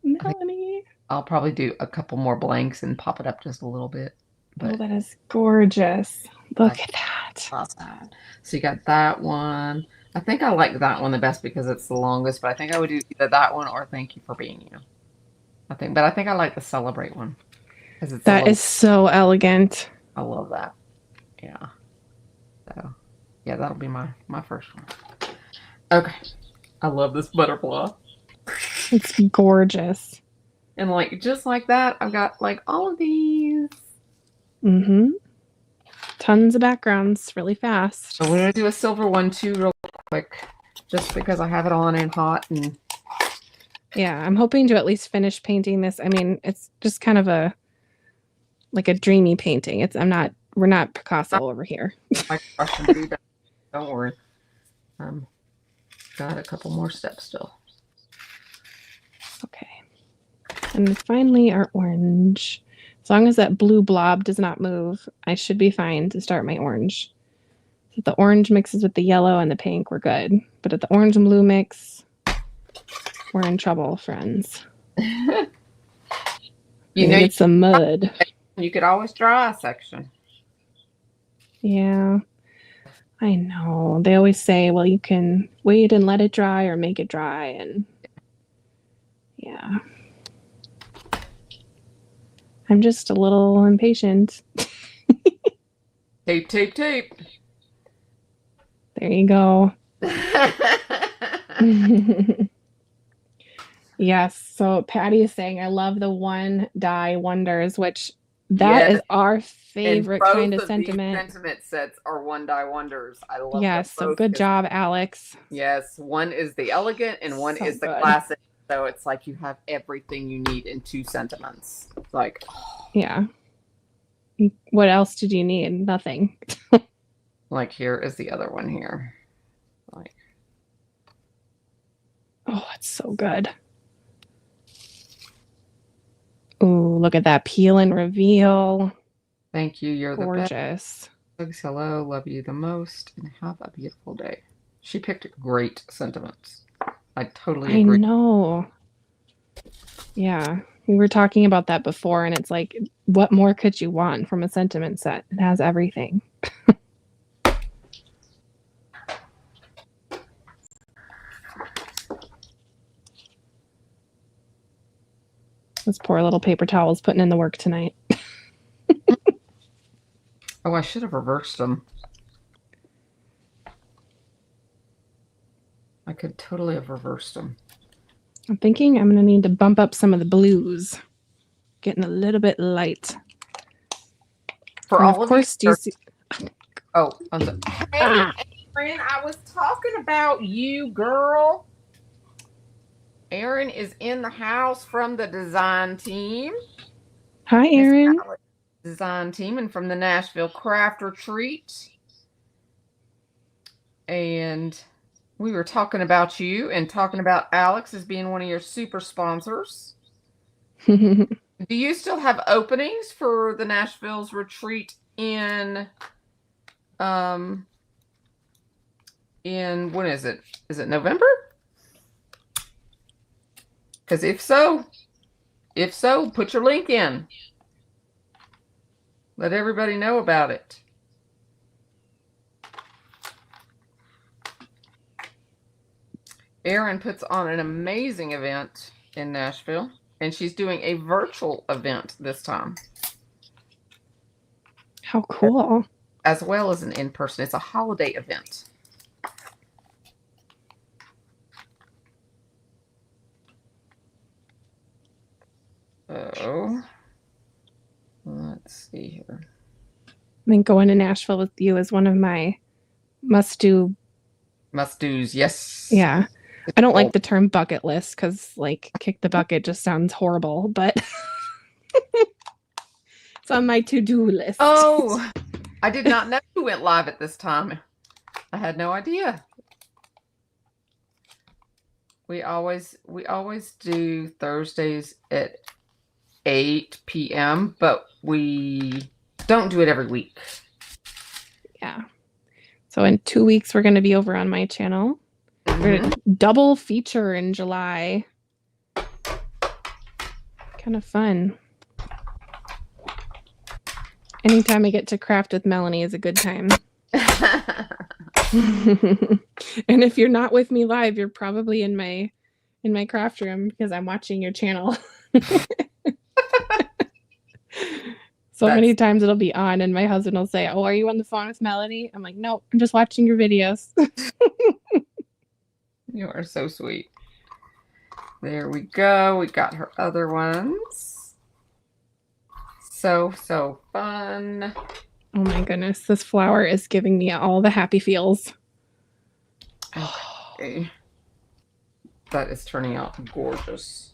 Melanie. I'll probably do a couple more blanks and pop it up just a little bit. But oh, that is gorgeous. Look at that. Awesome. So you got that one. I think I like that one the best because it's the longest, but I think I would do either that one or Thank You for Being You. I think I like the celebrate one. That is so elegant. I love that. Yeah. So yeah, that'll be my first one. Okay. I love this butterfly. It's gorgeous. And like just like that, I've got like all of these. Mm-hmm. Tons of backgrounds really fast. So we're gonna do a silver one too real quick, just because I have it on and hot. And yeah, I'm hoping to at least finish painting this. I mean, it's just kind of a dreamy painting. We're not Picasso over here. Don't worry. Got a couple more steps still. Okay. And finally our orange. As long as that blue blob does not move, I should be fine to start my orange. If the orange mixes with the yellow and the pink, we're good. But if the orange and blue mix, we're in trouble, friends. You know, it's some mud. You could always draw a section. Yeah, I know. They always say, well, you can wait and let it dry or make it dry. And yeah. I'm just a little impatient. Tape, tape, tape. There you go. Yes. So Patty is saying, I love the one die wonders, which that is our favorite kind of sentiment. Sentiment sets are one die wonders. I love them. Yes. So good job, Alex. Yes. One is the elegant and one is the classic. So it's like you have everything you need in two sentiments. It's like, oh. Yeah. What else did you need? Nothing. Like here is the other one here. Like, oh, it's so good. Ooh, look at that peel and reveal. Thank you. You're gorgeous. The best. Hello, love you the most, and have a beautiful day. She picked great sentiments. I totally I agree. know. Yeah. We were talking about that before, and it's like, what more could you want from a sentiment set? It has everything. This poor little paper towel's putting in the work tonight. Oh, I should have reversed them. I could totally have reversed them. I'm thinking I'm going to need to bump up some of the blues. Getting a little bit light. For and all of course, do you see... Oh, hey, Aaron, I was talking about you, girl. Aaron is in the house from the design team. Hi, Aaron. Design team, and from the Nashville Craft Retreat. And we were talking about you and talking about Alex as being one of your super sponsors. Do you still have openings for the Nashville's retreat in when is it? Is it November? Because if so, put your link in. Let everybody know about it. Erin puts on an amazing event in Nashville, and she's doing a virtual event this time. How cool. As well as an in-person. It's a holiday event. Oh, let's see here. I think going to Nashville with you is one of my must-dos, yes. Yeah. I don't like the term bucket list because, like, kick the bucket just sounds horrible, but it's on my to-do list. Oh, I did not know you went live at this time. I had no idea. We always do Thursdays at 8 p.m., but we don't do it every week. Yeah. So in 2 weeks, we're going to be over on my channel. We're going to double feature in July. Kind of fun. Anytime I get to craft with Melanie is a good time. And if you're not with me live, you're probably in my craft room because I'm watching your channel. Many times it'll be on and my husband will say, "Oh, are you on the phone with Melanie?" I'm like, "No, I'm just watching your videos." You are so sweet. There we go. We got her other ones. So fun. Oh my goodness, this flower is giving me all the happy feels. Okay. That is turning out gorgeous.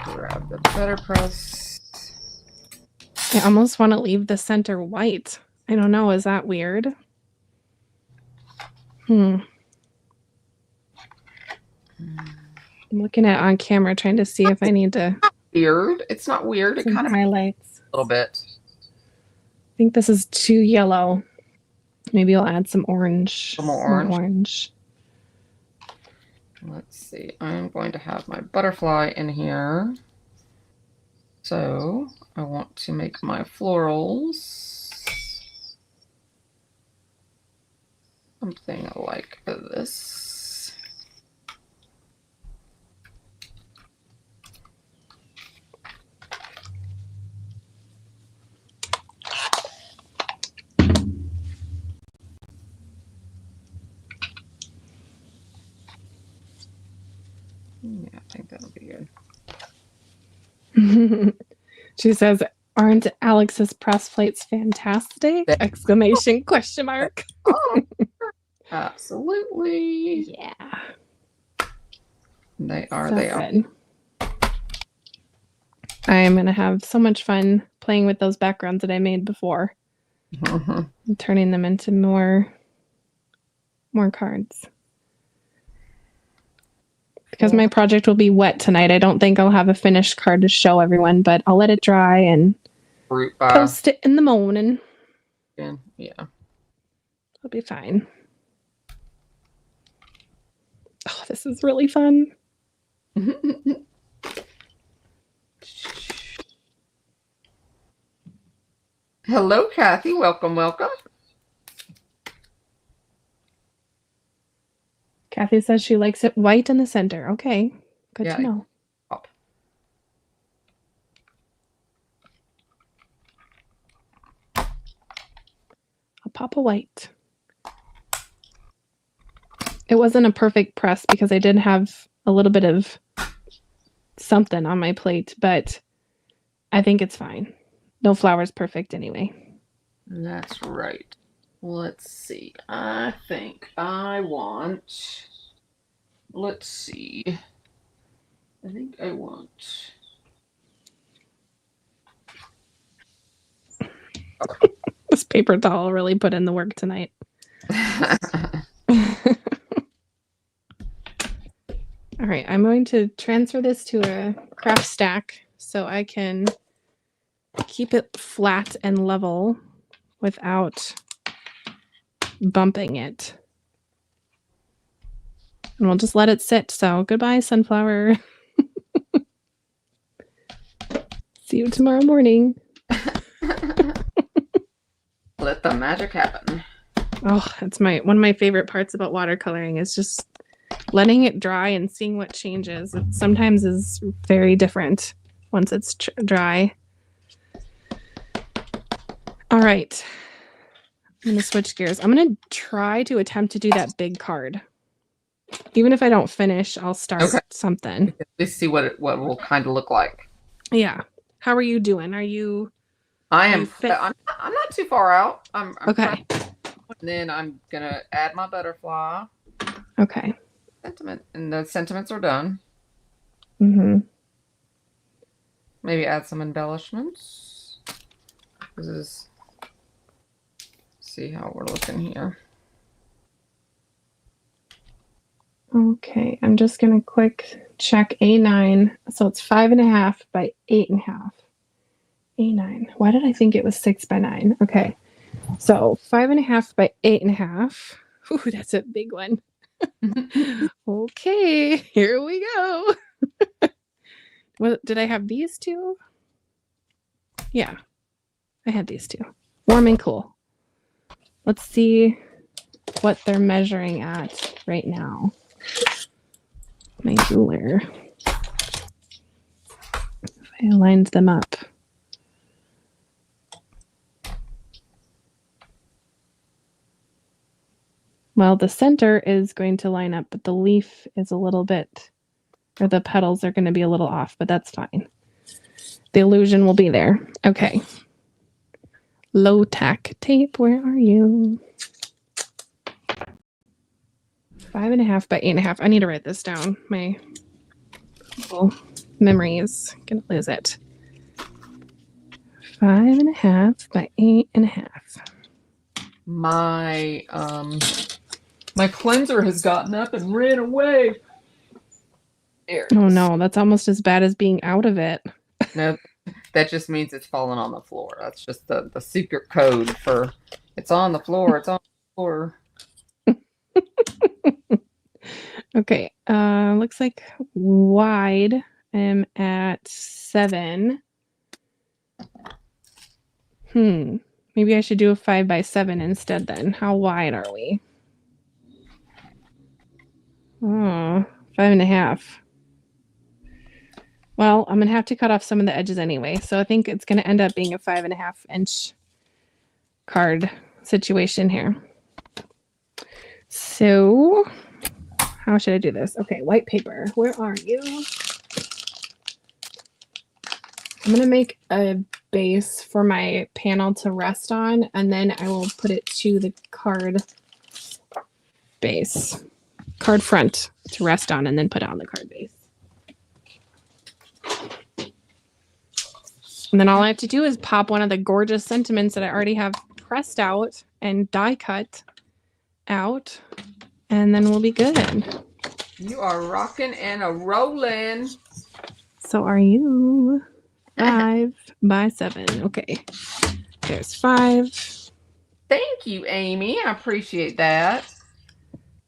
Grab the BetterPress. I almost want to leave the center white. I don't know. Is that weird? I'm looking at it on camera, trying to see if I need to. Weird. It's not weird. It kind of highlights a little bit. I think this is too yellow. Maybe I'll add some orange. Some more orange. Let's see. I'm going to have my butterfly in here. So I want to make my florals something like this. Yeah, I think that'll be good. She says, "Aren't Alex's press plates fantastic?" Exclamation question mark. Oh, absolutely. Yeah. They are. So they are. good. I am going to have so much fun playing with those backgrounds that I made before. And turning them into more cards. Because my project will be wet tonight, I don't think I'll have a finished card to show everyone, but I'll let it dry and post it in the morning. Yeah. It'll be fine. Oh, this is really fun. Hello, Kathy. Welcome, welcome. Kathy says she likes it white in the center. Okay, good to know. Pop. I'll pop a white. It wasn't a perfect press because I did have a little bit of something on my plate, but I think it's fine. No flower's perfect anyway. That's right. Let's see. I think I want, let's see. I think I want. This paper towel really put in the work tonight. All right, I'm going to transfer this to a craft stack so I can keep it flat and level without bumping it. And we'll just let it sit. So goodbye, sunflower. See you tomorrow morning. Let the magic happen. Oh, that's one of my favorite parts about watercoloring is just letting it dry and seeing what changes. It sometimes is very different once it's dry. All right. I'm going to switch gears. I'm going to try to attempt to do that big card. Even if I don't finish, I'll start something. Let's see what it will kind of look like. Yeah. How are you doing? Are you? I'm not too far out. I'm okay. And then I'm gonna add my butterfly. Okay. Sentiment, and the sentiments are done. Mm-hmm. Maybe add some embellishments. This is. See how we're looking here. Okay, I'm just gonna click check A9. So it's 5.5 by 8.5. A9. Why did I think it was 6 by 9? Okay. So 5.5 by 8.5. Ooh, that's a big one. Okay, here we go. What did I have these two? Yeah, I had these two. Warm and cool. Let's see what they're measuring at right now. My ruler. If I aligned them up. Well, the center is going to line up, but the leaf is a little bit, or the petals are going to be a little off, but that's fine. The illusion will be there. Okay. Low tack tape, where are you? 5.5 by 8.5. I need to write this down. My memory is going to lose it. 5.5 by 8.5. My cleanser has gotten up and ran away. Oh no, that's almost as bad as being out of it. No, that just means it's fallen on the floor. That's just the secret code for it's on the floor. It's on the floor. Okay, looks like wide I'm at 7. Maybe I should do a 5 by 7 instead then. How wide are we? Oh, 5.5. Well, I'm gonna have to cut off some of the edges anyway, so I think it's gonna end up being a 5.5 inch card situation here. So how should I do this? Okay, white paper, where are you? I'm gonna make a base for my panel to rest on, and then I will put it to the card base, card front to rest on, and then put it on the card base. And then all I have to do is pop one of the gorgeous sentiments that I already have pressed out and die cut out, and then we'll be good. You are rocking and a rolling. So are you. 5 by 7. Okay. There's 5. Thank you, Amy. I appreciate that.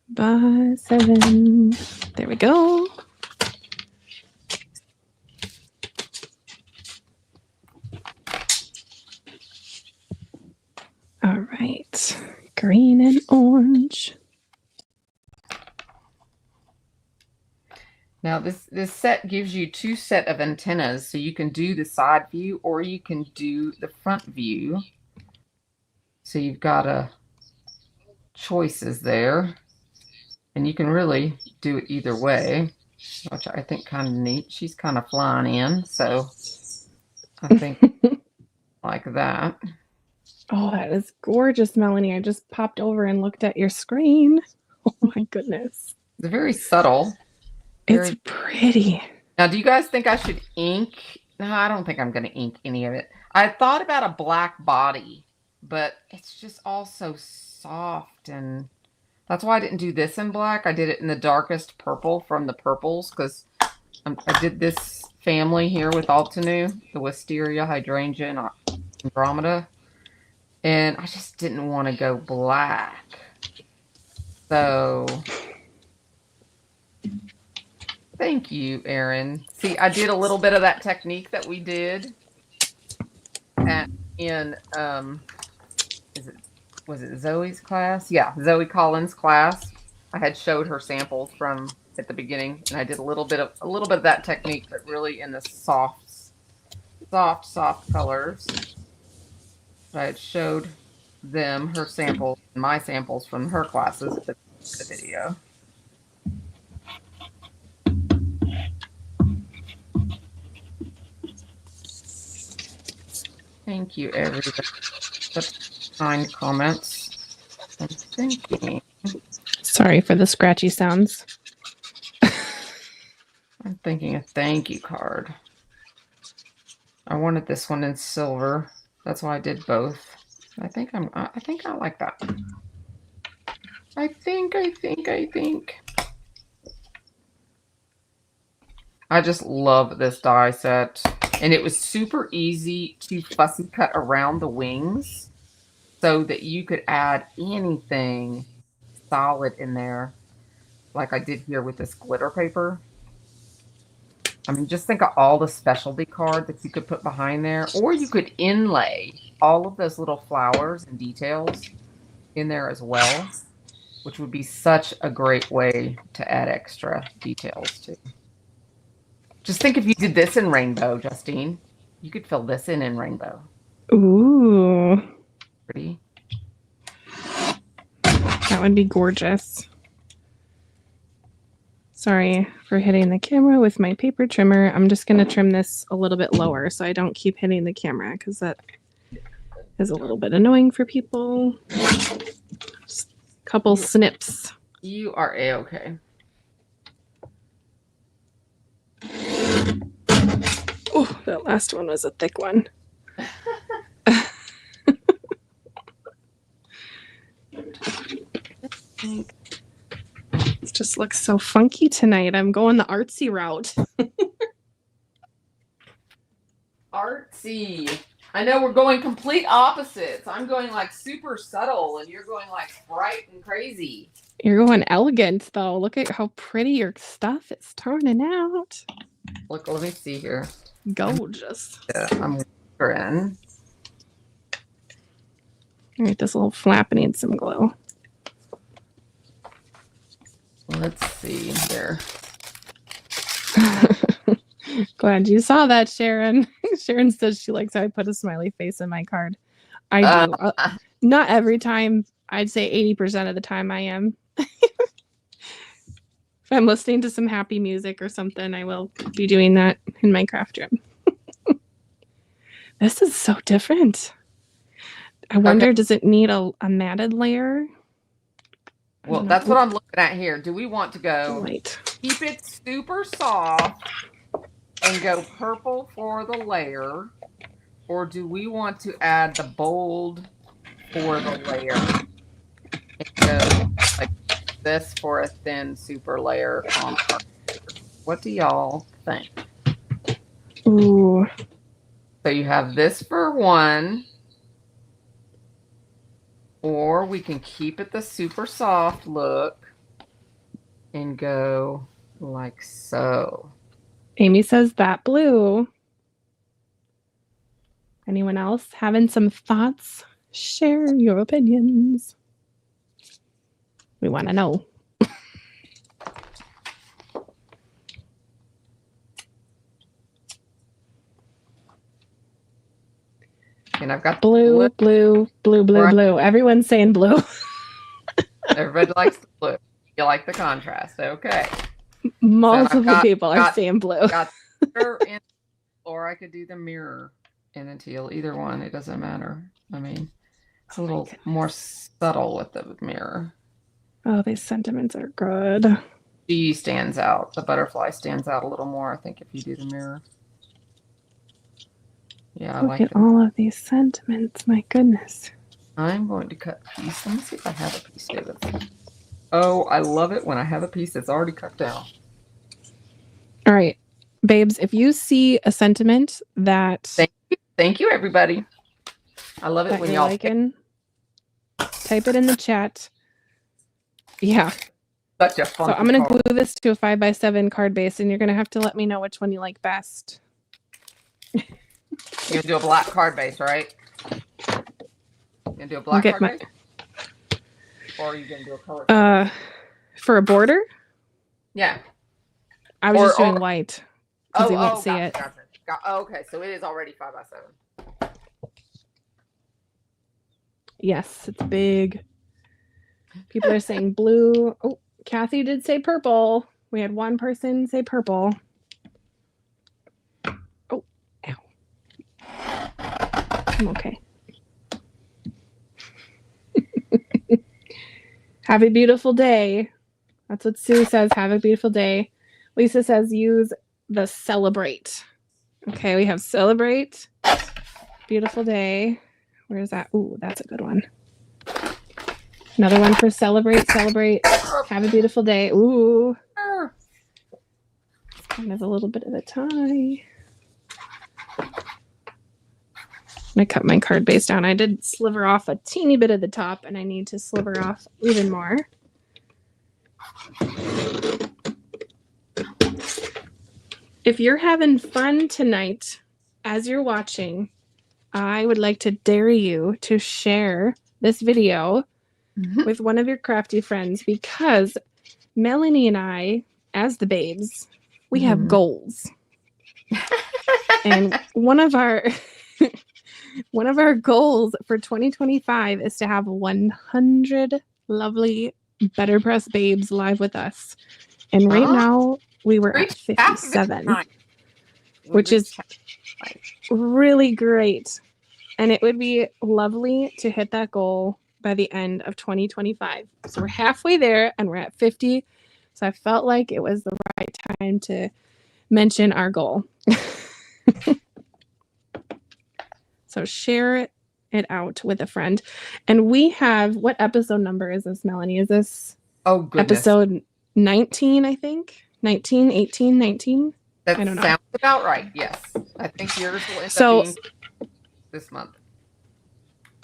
By 7. There we go. All right. Green and orange. Now this set gives you 2 set of antennas, so you can do the side view or you can do the front view. So you've got choices there, and you can really do it either way, which I think kind of neat. She's kind of flying in, so I think like that. Oh, that is gorgeous, Melanie. I just popped over and looked at your screen. Oh my goodness. It's very subtle. It's pretty. Now, do you guys think I should ink? No, I don't think I'm going to ink any of it. I thought about a black body, but it's just all so soft, and that's why I didn't do this in black. I did it in the darkest purple from the purples, because I did this family here with Altenew, the wisteria, hydrangea, and andromeda, and I just didn't want to go black. So thank you, Erin. See, I did a little bit of that technique that we did in was it Zoe's class? Yeah, Zoe Collins' class. I had showed her samples from at the beginning, and I did a little bit of that technique, but really in the soft colors. I had showed them her samples, my samples from her classes at the video. Thank you, everybody. Such kind comments. I'm thinking. Sorry for the scratchy sounds. I'm thinking a thank you card. I wanted this one in silver. That's why I did both. I think I like that. I think. I just love this die set. And it was super easy to fussy cut around the wings so that you could add anything solid in there, like I did here with this glitter paper. I mean, just think of all the specialty card that you could put behind there, or you could inlay all of those little flowers and details in there as well, which would be such a great way to add extra details to. Just think if you did this in rainbow, Justine. You could fill this in rainbow. Ooh. Pretty. That would be gorgeous. Sorry for hitting the camera with my paper trimmer. I'm just going to trim this a little bit lower so I don't keep hitting the camera, because that is a little bit annoying for people. Just a couple snips. You are A-okay. Oh, that last one was a thick one. This just looks so funky tonight. I'm going the artsy route. Artsy. I know we're going complete opposites. I'm going like super subtle, and you're going like bright and crazy. You're going elegant, though. Look at how pretty your stuff is turning out. Look, let me see here. Gorgeous. I'm in. All right, this little flap needs some glue. Let's see here. Glad you saw that, Sharon. Sharon says she likes how I put a smiley face in my card. I do. Not every time. I'd say 80% of the time I am. If I'm listening to some happy music or something, I will be doing that in my craft room. This is so different. I wonder, does it need a matted layer? Well, that's what I'm looking at here. Do we want to go keep it super soft and go purple for the layer, or do we want to add the bold for the layer and go like this for a thin super layer on our? What do y'all think? Ooh. So you have this for one. Or we can keep it the super soft look and go like so. Amy says that blue. Anyone else having some thoughts? Share your opinions. We want to know. And I've got blue, blue, blue, blue, blue. Everyone's saying blue. Everybody likes the blue. You like the contrast. Okay. Multiple people are saying blue. Or I could do the mirror in a teal. Either one. It doesn't matter. I mean, it's a little more subtle with the mirror. Oh, these sentiments are good. She stands out. The butterfly stands out a little more, I think, if you do the mirror. Yeah, I Look at all of these sentiments. My goodness. I'm going to cut a piece. Let me see if I have a piece, David. Oh, I love it when I have a piece that's already cut down. All right, babes, if you see a sentiment that... Thank you, everybody. I love it when y'all... Type it in the chat. Yeah. Such a fun. So I'm going to glue this to a 5x7 card base, and you're going to have to let me know which one you like best. You're going to do a black card base, right? You're going to do a black card base? Or are you going to do a color? For a border? Yeah. I was just doing white. Because you won't see it. Okay, so it is already 5x7. Yes, it's big. People are saying blue. Oh, Kathy did say purple. We had one person say purple. Oh, ow. I'm okay. Have a beautiful day. That's what Sue says. Have a beautiful day. Lisa says use the celebrate. Okay, we have celebrate. Beautiful day. Where's that? Ooh, that's a good one. Another one for celebrate, celebrate. Have a beautiful day. Ooh. It's kind of a little bit of a tie. I'm going to cut my card base down. I did sliver off a teeny bit of the top, and I need to sliver off even more. If you're having fun tonight as you're watching, I would like to dare you to share this video with one of your crafty friends, because Melanie and I, as the babes, we have goals. And one of our goals for 2025 is to have 100 lovely BetterPress babes live with us. And right now we were at 57, which is really great. And it would be lovely to hit that goal by the end of 2025. So we're halfway there and we're at 50. So I felt like it was the right time to mention our goal. So share it out with a friend. And we have, what episode number is this, Melanie? Is this episode 19, I think? 19, 18, 19? That I don't know. Sounds about right, yes. I think yours will end up being this month.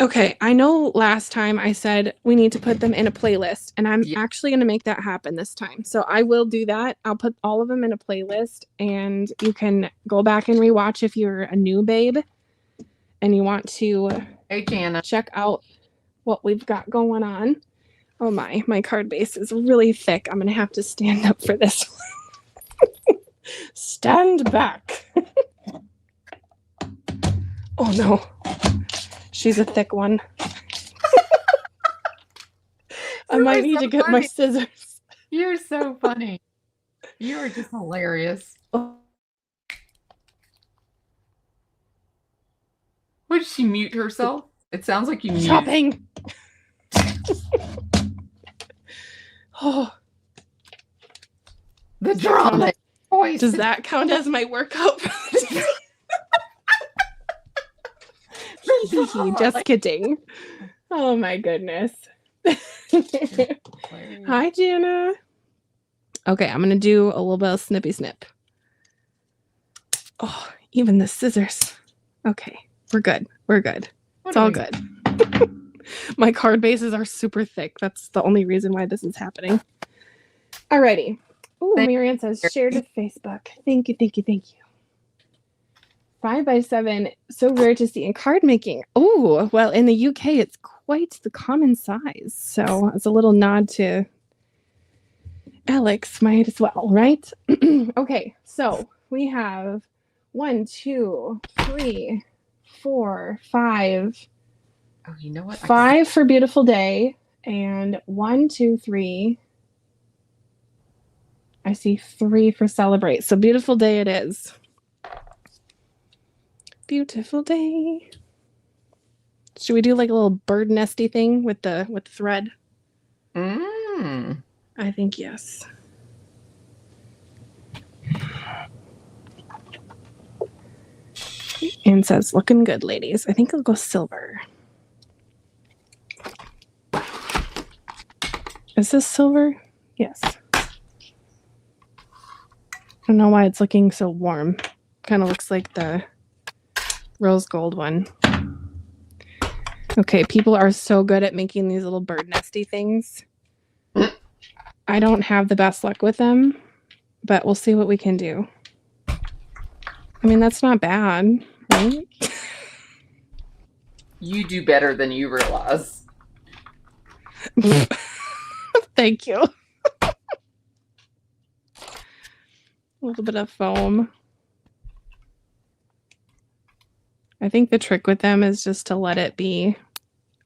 Okay, I know last time I said we need to put them in a playlist, and I'm actually going to make that happen this time. So I will do that. I'll put all of them in a playlist, and you can go back and rewatch if you're a new babe and you want to check out what we've got going on. Oh my card base is really thick. I'm going to have to stand up for this one. Stand back. Oh no. She's a thick one. I might need to get my scissors. You're so funny. You are just hilarious. Would she mute herself? It sounds like you muted. Shopping. Oh. The drama voice. Does that count as my workout? Just kidding. Oh my goodness. Hi, Gina. Okay, I'm gonna do a little bit of snippy snip. Oh, even the scissors. Okay, we're good. We're good. It's all good. My card bases are super thick. That's the only reason why this is happening. Alrighty. Oh, Marianne says, share to Facebook. Thank you, thank you, thank you. 5x7, so rare to see in card making. Oh, well, in the UK, it's quite the common size. So it's a little nod to Alex, might as well, right? Okay, so we have 1, 2, 3, 4, 5. Oh, you know what? 5 for Beautiful Day, and 1, 2, 3. I see 3 for Celebrate. So Beautiful Day it is. Beautiful day. Should we do like a little bird nesty thing with the thread? I think yes. And says, looking good, ladies. I think I'll go silver. Is this silver? Yes. I don't know why it's looking so warm. Kind of looks like the rose gold one. Okay, people are so good at making these little bird nesty things. I don't have the best luck with them, but we'll see what we can do. I mean, that's not bad, right? You do better than you realize. Thank you. A little bit of foam. I think the trick with them is just to let it be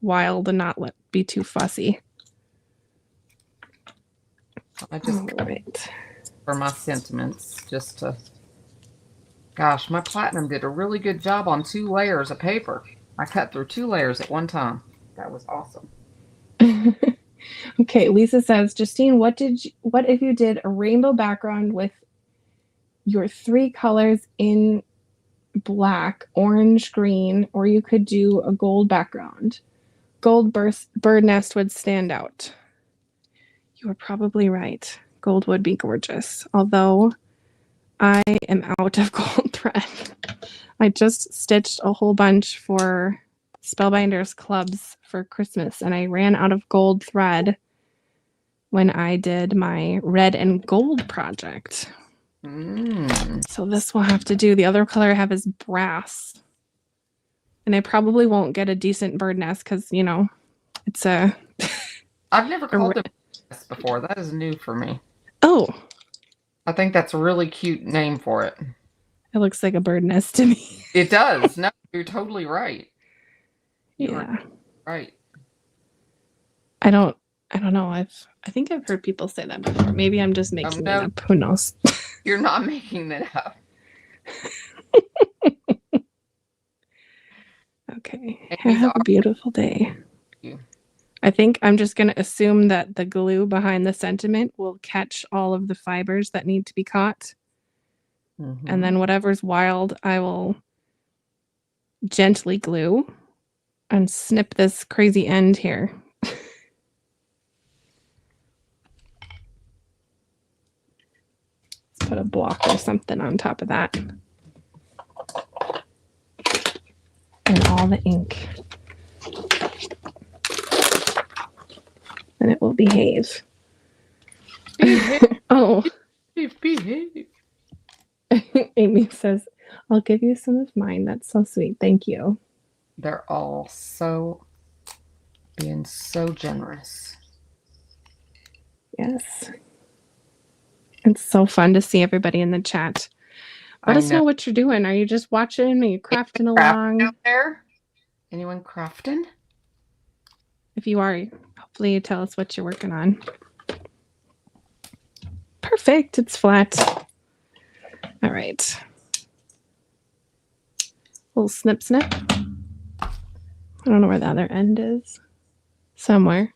wild and not be too fussy. I just for my sentiments, just to. Gosh, my platinum did a really good job on 2 layers of paper. I cut through 2 layers at one time. That was awesome. Okay, Lisa says, Justine, what if you did a rainbow background with your 3 colors in black, orange, green, or you could do a gold background? Gold bird nest would stand out. You are probably right. Gold would be gorgeous, although I am out of gold thread. I just stitched a whole bunch for Spellbinders clubs for Christmas, and I ran out of gold thread when I did my red and gold project. So this will have to do. The other color I have is brass. And I probably won't get a decent bird nest because, you know, it's a... I've never called it this before. That is new for me. Oh. I think that's a really cute name for it. It looks like a bird nest to me. It does. No, you're totally right. Yeah. Right. I don't know. I think I've heard people say that before. Maybe I'm just making it up. Who knows? You're not making that up. Okay. Have a beautiful day. I think I'm just going to assume that the glue behind the sentiment will catch all of the fibers that need to be caught. And then whatever's wild, I will gently glue and snip this crazy end here. Let's put a block or something on top of that. And all the ink. And it will behave. Oh. Behave. Amy says, I'll give you some of mine. That's so sweet. Thank you. They're all being so generous. Yes. It's so fun to see everybody in the chat. Let us know what you're doing. Are you just watching? Are you crafting along? Out there? Anyone crafting? If you are, hopefully you tell us what you're working on. Perfect. It's flat. All right. Little snip, snip. I don't know where the other end is. Somewhere.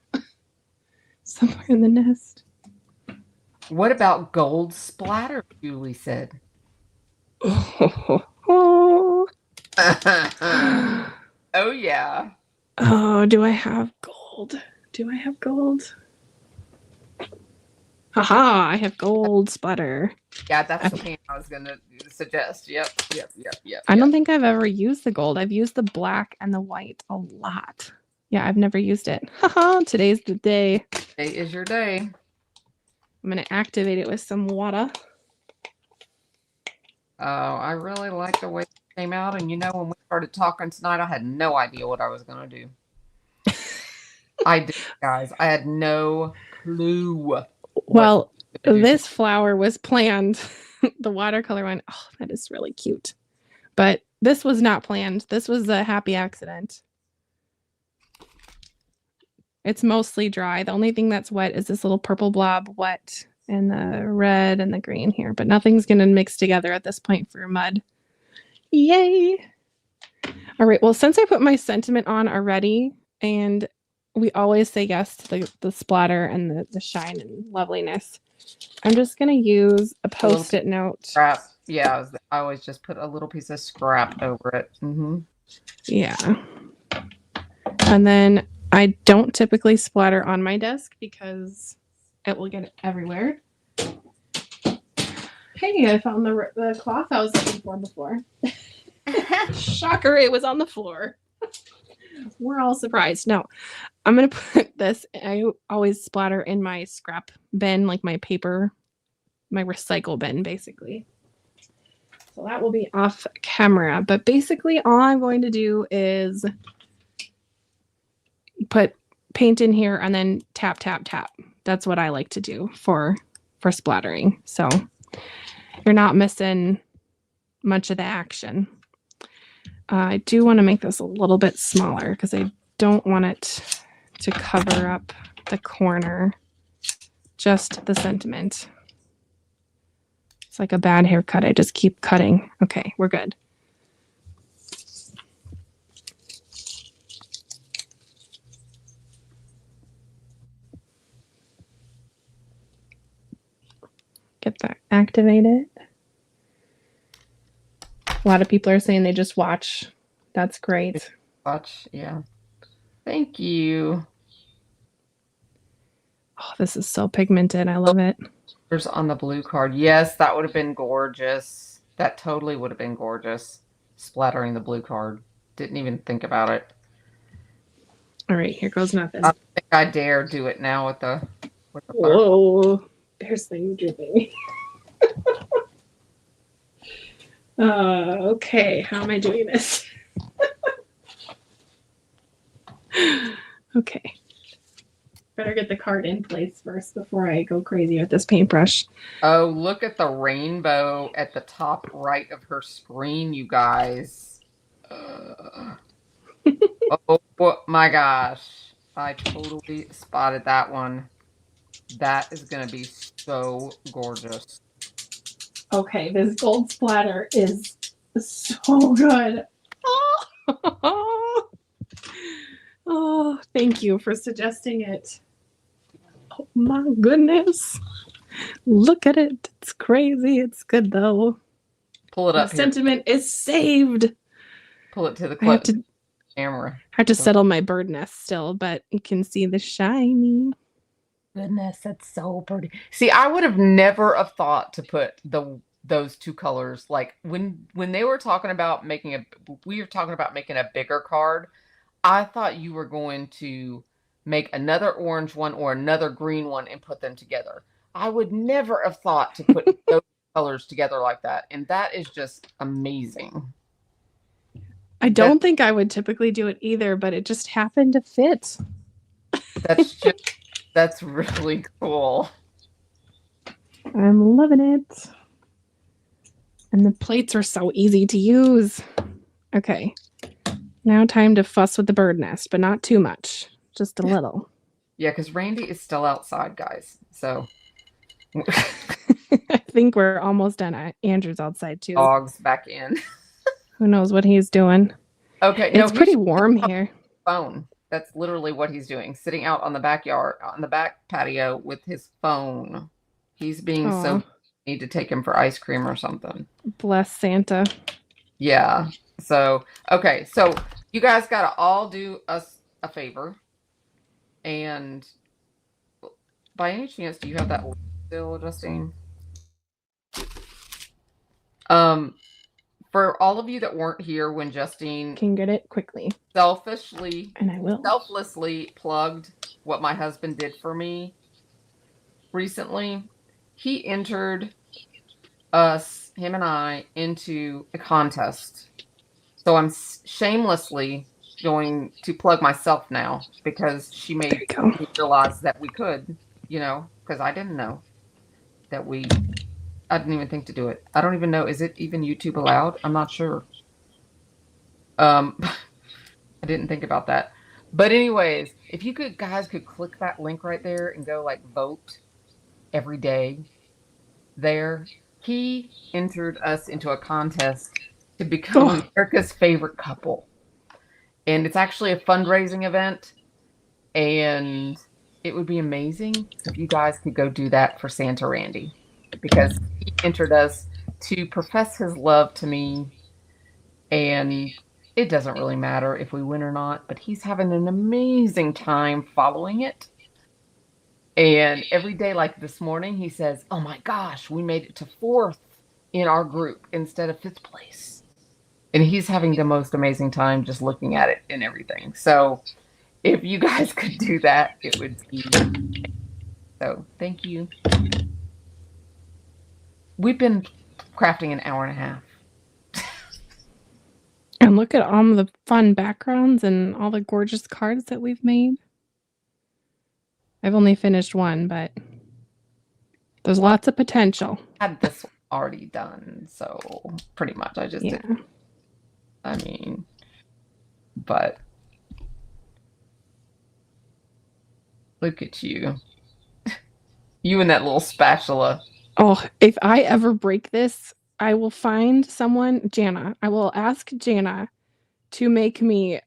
Somewhere in the nest. What about gold splatter, Julie said. Oh, oh yeah. Oh, do I have gold? Do I have gold? Haha, I have gold splatter. Yeah, that's the thing I was going to suggest. Yep. I don't think I've ever used the gold. I've used the black and the white a lot. Yeah, I've never used it. Haha, today's the day. Today is your day. I'm going to activate it with some water. Oh, I really like the way it came out. And you know, when we started talking tonight, I had no idea what I was going to do. I did, guys. I had no clue. Well, this flower was planned. The watercolor one, oh, that is really cute. But this was not planned. This was a happy accident. It's mostly dry. The only thing that's wet is this little purple blob wet and the red and the green here. But nothing's going to mix together at this point for mud. Yay! All right, well, since I put my sentiment on already, and we always say yes to the splatter and the shine and loveliness, I'm just going to use a Post-it note. Scrap. Yeah, I always just put a little piece of scrap over it. Mm-hmm. Yeah. And then I don't typically splatter on my desk because it will get everywhere. Hey, I found the cloth I was looking for before. Shocker, it was on the floor. We're all surprised. No, I'm going to put this, I always splatter in my scrap bin, like my paper, my recycle bin, basically. So that will be off camera. But basically, all I'm going to do is put paint in here and then tap, tap, tap. That's what I like to do for splattering. So you're not missing much of the action. I do want to make this a little bit smaller because I don't want it to cover up the corner, just the sentiment. It's like a bad haircut. I just keep cutting. Okay, we're good. Get that activated. A lot of people are saying they just watch. That's great. Watch, yeah. Thank you. Oh, this is so pigmented. I love it. There's on the blue card. Yes, that would have been gorgeous. That totally would have been gorgeous. Splattering the blue card. Didn't even think about it. All right, here goes nothing. I don't think I dare do it now with the Whoa, there's things dripping. Okay, how am I doing this? Okay. Better get the card in place first before I go crazy with this paintbrush. Oh, look at the rainbow at the top right of her screen, you guys. Oh my gosh. I totally spotted that one. That is going to be so gorgeous. Okay, this gold splatter is so good. Oh, oh, thank you for suggesting it. Oh my goodness. Look at it. It's crazy. It's good though. Pull it up. The sentiment is saved. Pull it to the camera. I have to settle my bird nest still, but you can see the shiny. Goodness, that's so pretty. See, I would have never have thought to put those two colors. Like when they were talking about making a bigger card, I thought you were going to make another orange one or another green one and put them together. I would never have thought to put those colors together like that. And that is just amazing. I don't think I would typically do it either, but it just happened to fit. That's really cool. I'm loving it. And the plates are so easy to use. Okay. Now time to fuss with the bird nest, but not too much. Just a little. Yeah, because Randy is still outside, guys. So I think we're almost done. Andrew's outside too. Dog's back in. Who knows what he's doing? Okay. It's pretty warm here. Phone. That's literally what he's doing. Sitting out on the back patio with his phone. He's being so need to take him for ice cream or something. Bless Santa. Yeah. So, okay. So you guys got to all do us a favor. And by any chance, do you have that still, Justine? For all of you that weren't here when Justine Can get it quickly. selfishly And I will. Selflessly plugged what my husband did for me recently, he entered him and I, into a contest. So I'm shamelessly going to plug myself now because she made me realize that we could, because I didn't know that I didn't even think to do it. I don't even know. Is it even YouTube allowed? I'm not sure. I didn't think about that. But anyways, if you guys could click that link right there and go like vote every day there. He entered us into a contest to become America's favorite couple. And it's actually a fundraising event. And it would be amazing if you guys could go do that for Santa Randy. Because he entered us to profess his love to me. And it doesn't really matter if we win or not, but he's having an amazing time following it. And every day, like this morning, he says, "Oh my gosh, we made it to 4th in our group instead of 5th place." And he's having the most amazing time just looking at it and everything. So if you guys could do that, it would be. So thank you. We've been crafting an hour and a half. And look at all the fun backgrounds and all the gorgeous cards that we've made. I've only finished one, but there's lots of potential. I had this already done, so pretty much I just did. I mean, but look at you. You and that little spatula. Oh, if I ever break this, I will find someone, Jana. I will ask Jana to make me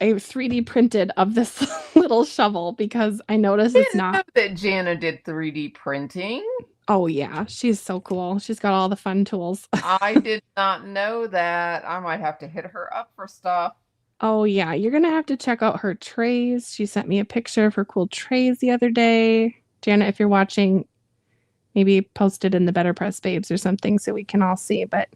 a 3D printed of this little shovel because I noticed it's not. I didn't know that Jana did 3D printing. Oh yeah, she's so cool. She's got all the fun tools. I did not know that. I might have to hit her up for stuff. Oh yeah, you're gonna have to check out her trays. She sent me a picture of her cool trays the other day. Jana, if you're watching, maybe post it in the BetterPress Babes or something so we can all see. But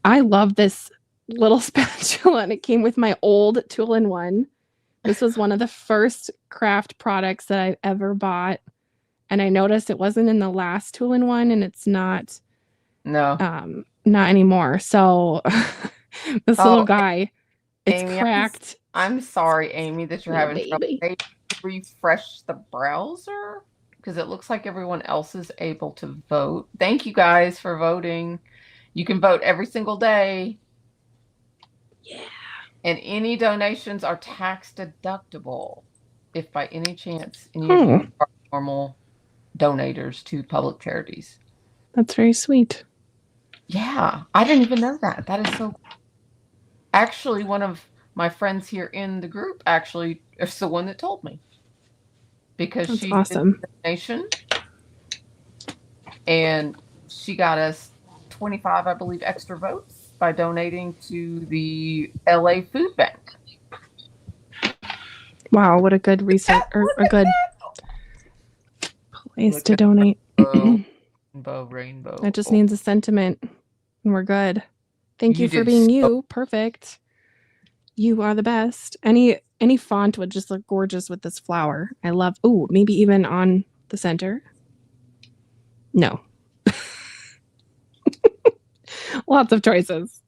I love this little spatula, and it came with my old tool-in-one. This was one of the first craft products that I've ever bought. And I noticed it wasn't in the last tool-in-one, and it's not. No. Not anymore. So this little guy, it's Amy, cracked. I'm sorry, Amy, that you're having trouble. Maybe refresh the browser because it looks like everyone else is able to vote. Thank you guys for voting. You can vote every single day. Yeah. And any donations are tax deductible if by any chance any of you are normal donators to public charities. That's very sweet. Yeah, I didn't even know that. That is so cool. Actually, one of my friends here in the group actually is the one that told me. Because that's she awesome. did a donation and she got us 25, I believe, extra votes by donating to the LA Food Bank. Wow, what a good research or a good place to donate. Rainbow. That just needs a sentiment and we're good. Thank you for being you. Perfect. You are the best. Any font would just look gorgeous with this flower. I love, maybe even on the center. No. Lots of choices.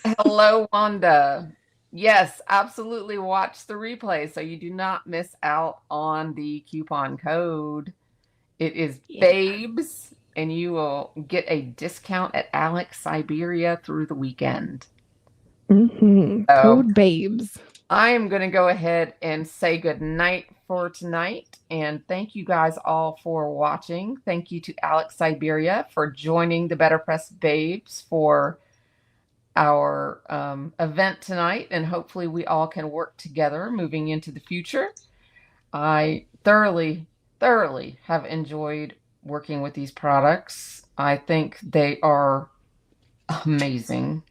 Hello, Wanda. Yes, absolutely watch the replay so you do not miss out on the coupon code. It is BABES, and you will get a discount at Alex Syberia through the weekend. Code BABES. I am going to go ahead and say good night for tonight. And thank you guys all for watching. Thank you to Alex Syberia for joining the BetterPress Babes for our event tonight. And hopefully we all can work together moving into the future. I thoroughly have enjoyed working with these products. I think they are amazing.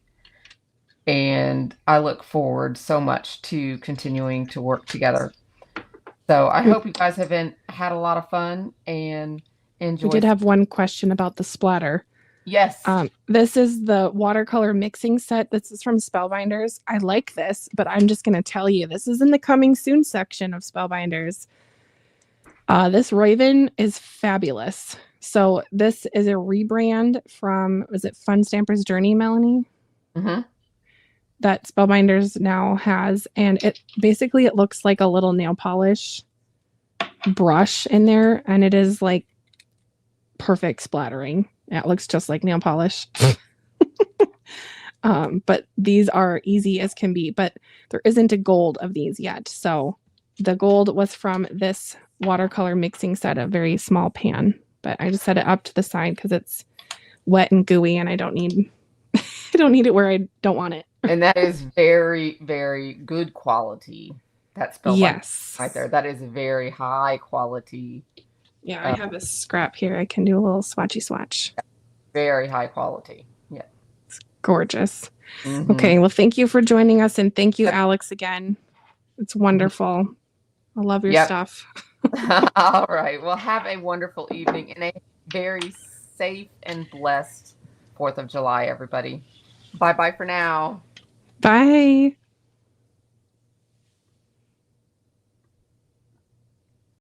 And I look forward so much to continuing to work together. So I hope you guys have had a lot of fun and enjoyed. We did have one question about the splatter. Yes. This is the watercolor mixing set. This is from Spellbinders. I like this, but I'm just going to tell you, this is in the coming soon section of Spellbinders. This Raven is fabulous. So this is a rebrand from, was it Fun Stamper's Journey, Melanie? Mm-hmm. That Spellbinders now has. And it basically, it looks like a little nail polish brush in there. And it is like perfect splattering. It looks just like nail polish. But these are easy as can be, but there isn't a gold of these yet. So the gold was from this watercolor mixing set, a very small pan, but I just set it up to the side because it's wet and gooey and I don't need it where I don't want it. And that is very, very good quality. That Spellbinder Yes. right there. That is very high quality. Yeah, I have a scrap here. I can do a little swatchy swatch. Very high quality. Yeah. It's gorgeous. Mm-hmm. Okay, well, thank you for joining us, and thank you, Alex, again. It's wonderful. I love your stuff. All right. Well, have a wonderful evening and a very safe and blessed 4th of July, everybody. Bye-bye for now. Bye.